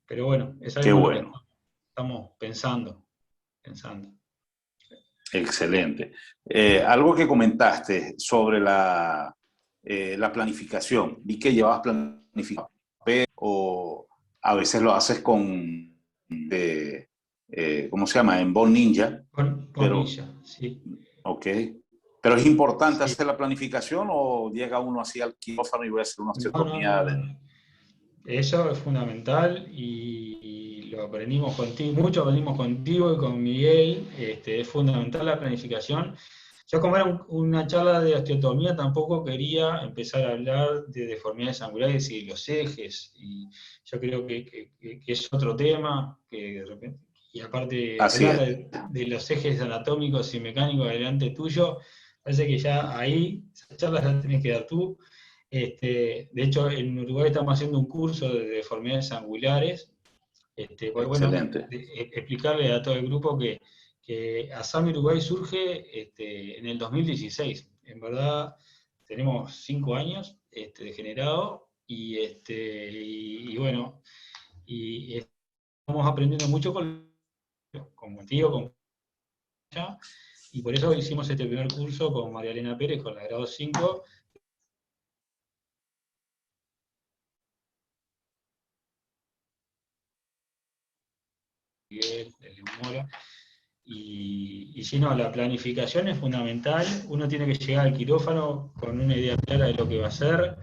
C: Pero bueno, es
B: Qué
C: algo en lo que
B: bueno.
C: estamos pensando.
B: Excelente. Algo que comentaste sobre la planificación. Vi que llevabas planificado o a veces lo haces con, ¿cómo se llama? En Bond Ninja.
C: Con
B: Pero,
C: Ninja, sí.
B: ok. Pero es importante
C: Sí.
B: hacer la planificación o llega uno así al quirófano y voy a hacer una osteotomía.
C: No. Eso es fundamental y lo aprendimos contigo, mucho aprendimos contigo y con Miguel. Es fundamental la planificación. Yo, como era una charla de osteotomía, tampoco quería empezar a hablar de deformidades angulares y de los ejes, y yo creo que es otro tema, que de repente, y aparte
B: Así
C: hablar
B: es.
C: de los ejes anatómicos y mecánicos delante tuyo, parece que ya ahí, esas charlas las tenés que dar tú. De hecho, en Uruguay estamos haciendo un curso de deformidades angulares. Bueno,
B: Excelente.
C: explicarle a todo el grupo que ASAM Uruguay surge en el 2016. En verdad, tenemos 5 años de generado y bueno, y estamos aprendiendo mucho contigo, con ella, y por eso hicimos este primer curso con María Elena Pérez, con la grado 5. Miguel, el Mora. Y si no, la planificación es fundamental. Uno tiene que llegar al quirófano con una idea clara de lo que va a hacer.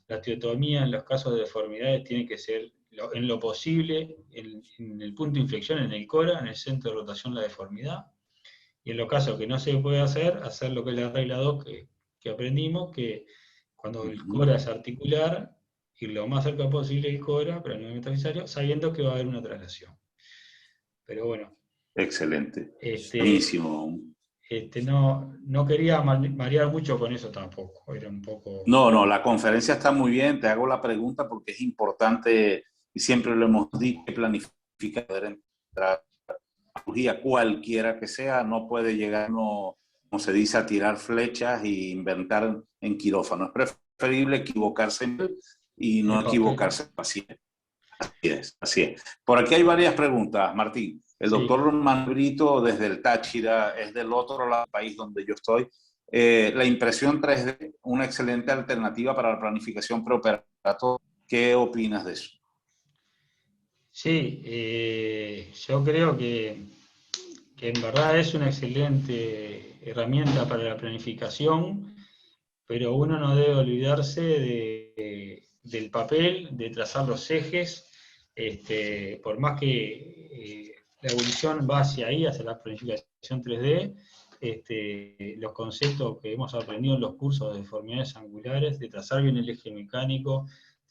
C: La osteotomía en los casos de deformidades tiene que ser en lo posible, en el punto de inflexión, en el cora, en el centro de rotación de la deformidad. Y en los casos que no se puede hacer lo que es la regla 2 que aprendimos, que cuando el cora es articular, ir lo más cerca posible del cora, pero no es metafisario, sabiendo que va a haber una traslación. Pero bueno.
B: Excelente.
C: Este,
B: Buenísimo.
C: no quería marear mucho con eso tampoco, era un poco...
B: No, la conferencia está muy bien. Te hago la pregunta porque es importante y siempre lo hemos dicho, planificar, poder entrar a cirugía cualquiera que sea, no puede llegar, no, como se dice, a tirar flechas e inventar en quirófano. Es preferible equivocarse y no equivocarse en paciente. Así es. Por aquí hay varias preguntas, Martín. El doctor Manbrito desde el Táchira, es del otro lado del país donde yo estoy. La impresión 3D, una excelente alternativa para la planificación preoperatoria. ¿Qué opinas de eso?
C: Sí, yo creo que en verdad es una excelente herramienta para la planificación, pero uno no debe olvidarse del papel, de trazar los ejes, por más que la evolución va hacia ahí, hacia la planificación 3D, los conceptos que hemos aprendido en los cursos de deformidades angulares, de trazar bien el eje mecánico,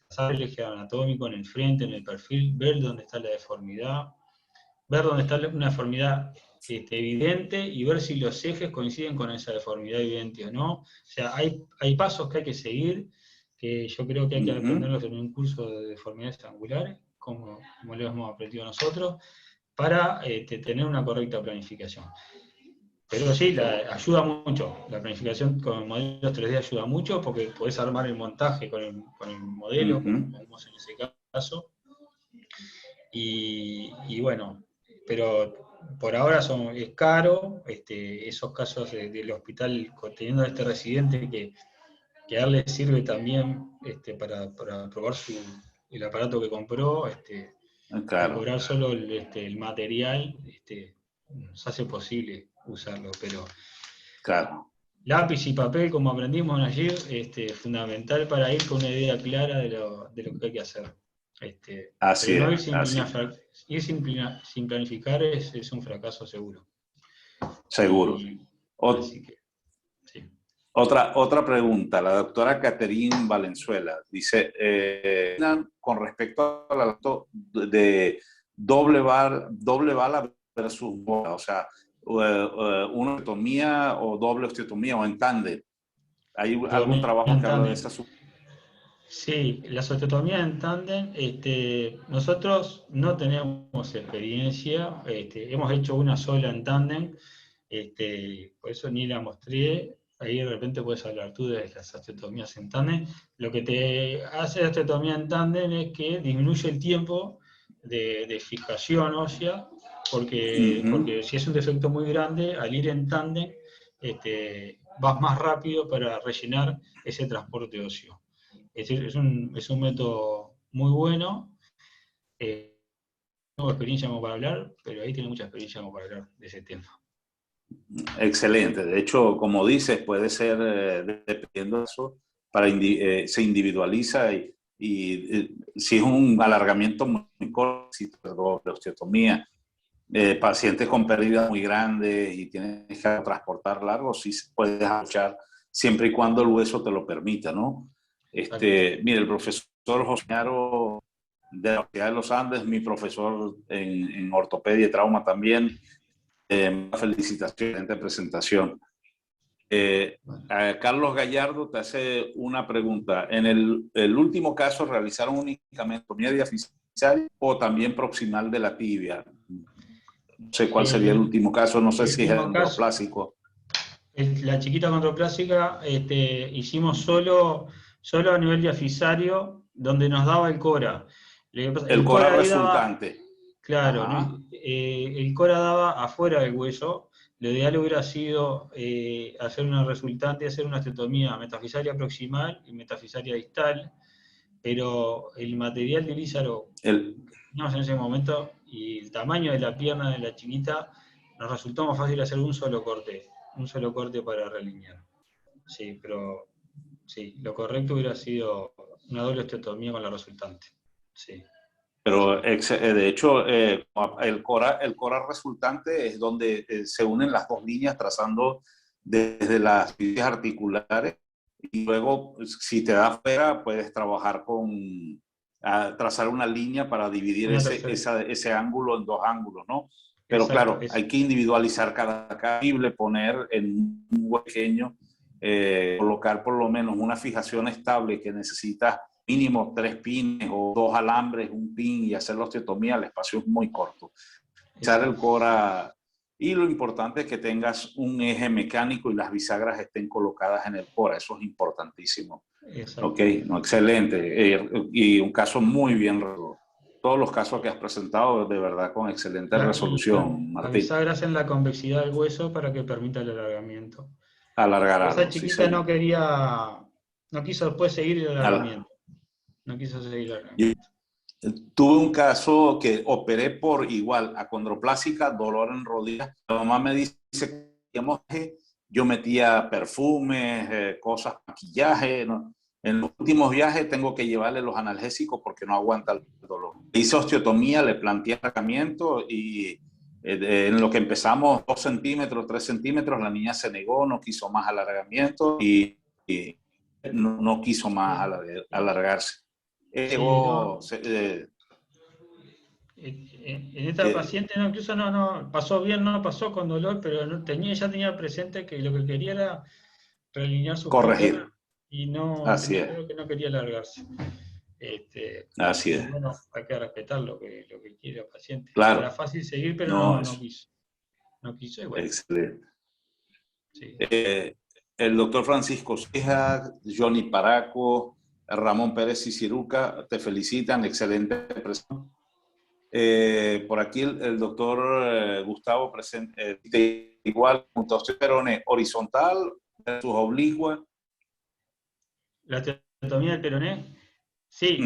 C: trazar el eje anatómico en el frente, en el perfil, ver dónde está la deformidad, ver dónde está una deformidad evidente y ver si los ejes coinciden con esa deformidad evidente o no. O sea, hay pasos que hay que seguir, que yo creo que hay que aprenderlos en un curso de deformidades angulares, como lo hemos aprendido nosotros, para tener una correcta planificación. Pero sí, ayuda mucho. La planificación con modelos 3D ayuda mucho porque podés armar el montaje con el modelo, como vimos en ese caso. Y bueno, pero por ahora es caro, esos casos del hospital, teniendo este residente que a él le sirve también para probar el aparato que compró, de cobrar solo el material, nos hace posible usarlo, pero lápiz y papel, como aprendimos ayer, es fundamental para ir con una idea clara de lo que hay que hacer. Pero no ir sin planificar es un fracaso seguro.
B: Seguro.
C: Así que, sí.
B: Otra pregunta, la doctora Caterine Valenzuela dice, con respecto al acto de doble bala versus bola, o sea, una osteotomía o doble osteotomía o en tándem. ¿Hay algún trabajo que habla de esa?
C: Sí, la osteotomía en tándem, nosotros no tenemos experiencia, hemos hecho una sola en tándem, por eso ni la mostré. Ahí de repente puedes hablar tú de las osteotomías en tándem. Lo que te hace la osteotomía en tándem es que disminuye el tiempo de fijación ósea, porque si es un defecto muy grande, al ir en tándem, vas más rápido para rellenar ese transporte óseo. Es un método muy bueno. No tengo experiencia como para hablar, pero ahí tiene mucha experiencia como para hablar de ese tema.
B: Excelente. De hecho, como dices, puede ser, dependiendo de eso, se individualiza y si es un alargamiento muy corto, si de osteotomía, pacientes con pérdidas muy grandes y tienes que transportar largo, sí se puede aprovechar siempre y cuando el hueso te lo permita, ¿no? Mire, el profesor José Ñaro de la Universidad de los Andes, mi profesor en ortopedia y trauma también, felicitaciones de presentación. Carlos Gallardo te hace una pregunta. ¿En el último caso realizaron únicamente anatomía diafisaria o también proximal de la tibia? No sé cuál sería el último caso, no sé
C: El
B: si es
C: último caso,
B: endoplásico.
C: la chiquita controplásica, hicimos solo a nivel diafisario, donde nos daba el cora.
B: El
C: El
B: cora
C: cora ahí daba,
B: resultante.
C: claro, ¿no?
B: Ajá.
C: El cora daba afuera del hueso. Lo ideal hubiera sido hacer una resultante, hacer una osteotomía metafisaria proximal y metafisaria distal, pero el material de Lizaro que teníamos en ese momento y el tamaño de la pierna de la chiquita, nos resultó más fácil hacer un solo corte para realinear. Sí, pero sí, lo correcto hubiera sido una doble osteotomía con la resultante. Sí.
B: Pero de hecho, el cora resultante es donde se unen las dos líneas trazando desde las líneas articulares y luego, si te da fuera, puedes trabajar trazar una línea para dividir
C: Una tercera.
B: ese ángulo en dos ángulos, ¿no? Pero
C: Exacto.
B: claro, hay que individualizar cada cable, poner en un hueco pequeño, colocar por lo menos una fijación estable que necesita mínimo 3 pines o 2 alambres, un pin y hacer la osteotomía, el espacio es muy corto. Echar el cora y lo importante es que tengas un eje mecánico y las bisagras estén colocadas en el cora, eso es importantísimo.
C: Exacto.
B: Ok, no, excelente. Y un caso muy bien resuelto. Todos los casos que has presentado, de verdad, con excelente resolución,
C: Las
B: Martín.
C: bisagras en la convexidad del hueso para que permita el alargamiento.
B: Alargar
C: Esa
B: algo, sí,
C: chiquita
B: señor.
C: no quiso después seguir el alargamiento. No quiso seguir el alargamiento.
B: Tuve un caso que operé por igual, acondroplásica, dolor en rodillas. La mamá me dice que yo metía perfumes, cosas, maquillaje, ¿no? En los últimos viajes tengo que llevarle los analgésicos porque no aguanta el dolor. Hice osteotomía, le planteé alargamiento y en lo que empezamos 2 centímetros, 3 centímetros, la niña se negó, no quiso más alargamiento y no quiso más alargarse.
C: Sí, no.
B: En
C: En esta paciente incluso no pasó bien, no pasó con dolor, pero ya tenía presente que lo que quería era realinear sus
B: corregir.
C: piernas y no
B: Así
C: tenía
B: es.
C: claro que no quería alargarse.
B: Así
C: Y
B: es.
C: bueno, hay que respetar lo que quiere el paciente. Era
B: Claro.
C: fácil seguir, pero
B: No,
C: no
B: es
C: quiso. No quiso y bueno,
B: excelente.
C: sí.
B: El doctor Francisco Ceja, Johnny Paraco, Ramón Pérez y Ciruca te felicitan. Excelente presentación. Por aquí el doctor Gustavo presenta igual, peroné horizontal versus oblicua.
C: La osteotomía del peroné, sí,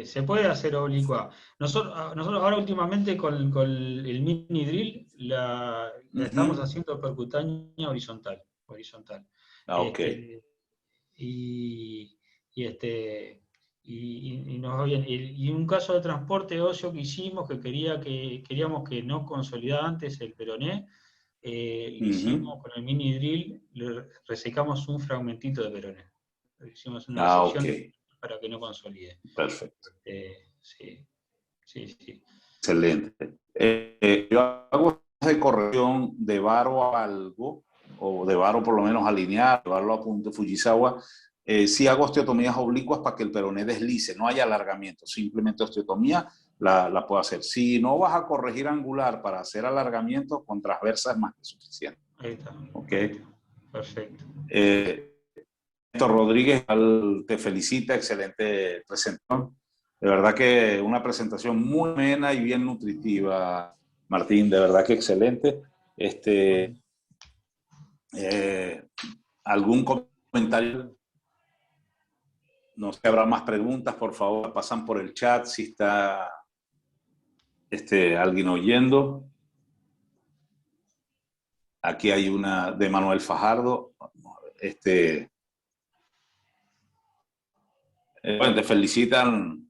C: se puede hacer oblicua. Nosotros ahora últimamente con el mini drill la estamos haciendo percutánea horizontal.
B: Ok.
C: Y, y, este, y nos va bien. Y un caso de transporte óseo que hicimos, queríamos que no consolidara antes el peroné, lo hicimos con el mini drill, resecamos un fragmentito de peroné. Hicimos una
B: Ok.
C: sección para que no consolide.
B: Perfecto.
C: Sí.
B: Excelente. Yo hago de corrección de varo a algo, o de varo por lo menos alinear, llevarlo a punto Fujisawa, sí hago osteotomías oblicuas para que el peroné deslice, no haya alargamiento, simplemente osteotomía la puedo hacer. Si no vas a corregir angular para hacer alargamiento, con transversa es más que suficiente.
C: Ahí está.
B: ¿Ok?
C: Perfecto.
B: Néstor Rodríguez te felicita, excelente presentación. De verdad que una presentación muy amena y bien nutritiva, Martín, de verdad que excelente. ¿Algún comentario? No sé, habrá más preguntas, por favor, pasan por el chat si está alguien oyendo. Aquí hay una de Manuel Fajardo. Bueno, te felicitan,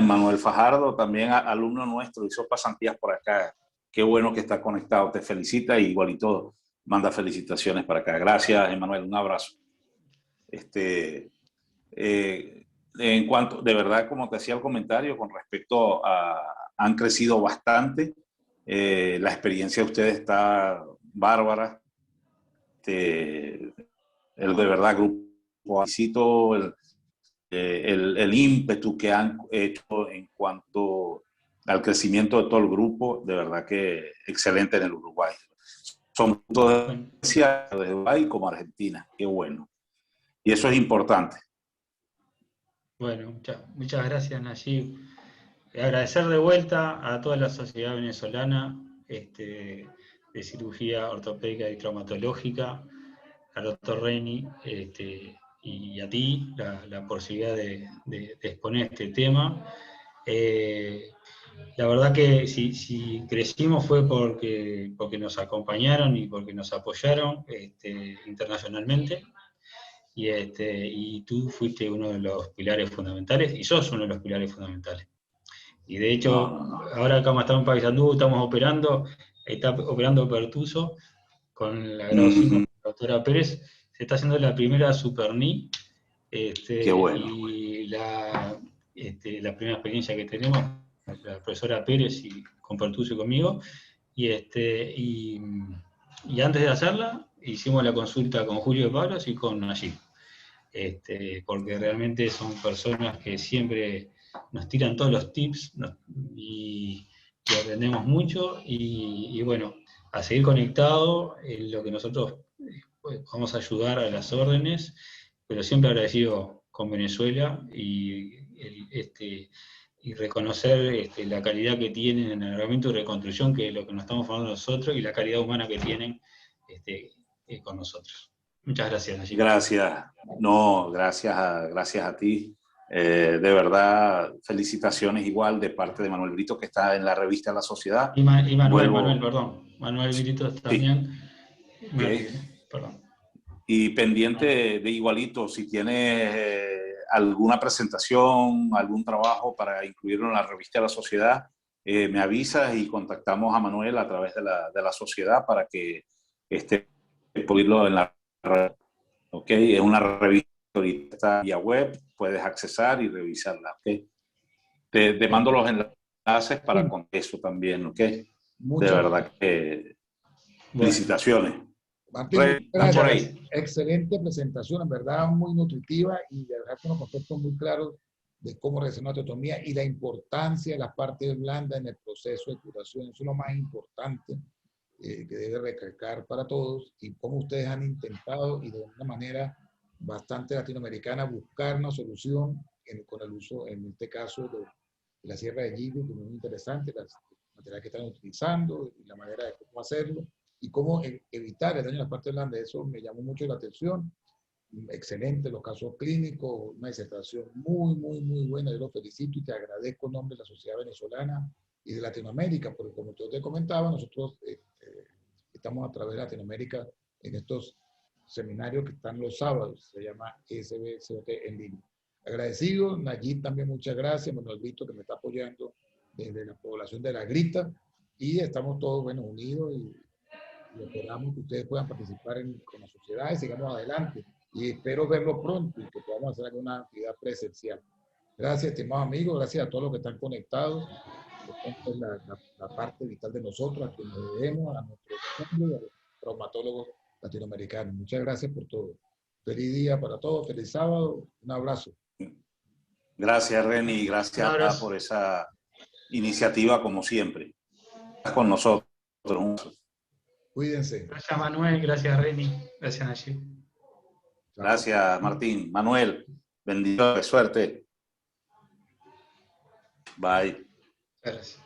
B: Manuel Fajardo, también alumno nuestro, hizo pasantías por acá. Qué bueno que está conectado, te felicita y igual y todo, manda felicitaciones para acá. Gracias, Emanuel, un abrazo. En cuanto, de verdad, como te hacía el comentario, con respecto a, han crecido bastante, la experiencia de ustedes está bárbara, el de verdad grupo, felicito el ímpetu que han hecho en cuanto al crecimiento de todo el grupo, de verdad que excelente en el Uruguay. Son todas de Uruguay como Argentina, qué bueno. Y eso es importante.
C: Bueno, muchas gracias, Nayib. Agradecer de vuelta a toda la sociedad venezolana de cirugía ortopédica y traumatológica, al doctor Reini, y a ti la posibilidad de exponer este tema. La verdad que si crecimos fue porque nos acompañaron y porque nos apoyaron internacionalmente. Y tú fuiste uno de los pilares fundamentales, y sos uno de los pilares fundamentales. Y de hecho, ahora como estamos en Paysandú, estamos operando, está operando Pertuso con la grado 5 de la doctora Pérez, se está haciendo la primera Super Knee,
B: Qué bueno.
C: y la primera experiencia que tenemos, la profesora Pérez y con Pertuso y conmigo, y antes de hacerla, hicimos la consulta con Julio de Pablos y con Nayib. Porque realmente son personas que siempre nos tiran todos los tips y aprendemos mucho y bueno, a seguir conectado en lo que nosotros vamos a ayudar a las órdenes, pero siempre agradecido con Venezuela y reconocer la calidad que tienen en el alargamiento y reconstrucción, que es lo que nos estamos formando nosotros, y la calidad humana que tienen con nosotros. Muchas gracias, Nayib.
B: Gracias. No, gracias a ti. De verdad, felicitaciones igual de parte de Manuel Brito, que está en la revista La Sociedad.
C: Y Manuel, perdón. Manuel Brito también.
B: Sí.
C: Perdón.
B: Y pendiente de igualito, si tienes alguna presentación, algún trabajo para incluirlo en la revista La Sociedad, me avisas y contactamos a Manuel a través de la Sociedad para que pueda en la red. ¿Ok? Es una revista ahorita, está vía web, puedes accesar y revisarla. ¿Ok? Te mando los enlaces para con eso también. ¿Ok? De verdad que felicitaciones.
A: Martín, gracias. Excelente presentación, en verdad muy nutritiva y de verdad con unos conceptos muy claros de cómo realizar una osteotomía y la importancia de las partes blandas en el proceso de curación. Eso es lo más importante que debe recalcar para todos, y cómo ustedes han intentado y de una manera bastante latinoamericana buscar una solución con el uso, en este caso, de la sierra de Gili, que es muy interesante, las materiales que están utilizando y la manera de cómo hacerlo y cómo evitar el daño en la parte blanda. Eso me llamó mucho la atención. Excelente los casos clínicos, una disertación muy buena. Yo lo felicito y te agradezco en nombre de la sociedad venezolana y de Latinoamérica, porque como yo te comentaba, nosotros estamos a través de Latinoamérica en estos seminarios que están los sábados, se llama SBCOT en línea. Agradecido, Nayib también muchas gracias, Manuel Vito que me está apoyando desde la población de La Grita, y estamos todos, bueno, unidos y esperamos que ustedes puedan participar con la sociedad y sigamos adelante. Y espero verlo pronto y que podamos hacer alguna actividad presencial. Gracias, estimados amigos, gracias a todos los que están conectados. Esta es la parte vital de nosotros, a quienes debemos, a nuestros miembros y a los traumatólogos latinoamericanos. Muchas gracias por todo. Feliz día para todos, feliz sábado, un abrazo.
B: Gracias, Reni, gracias por esa iniciativa, como siempre. Estás con nosotros.
A: Cuídense.
C: Gracias, Manuel, gracias, Reni, gracias, Nayib.
B: Gracias, Martín. Manuel, bendiciones, suerte. Bye.
C: Gracias.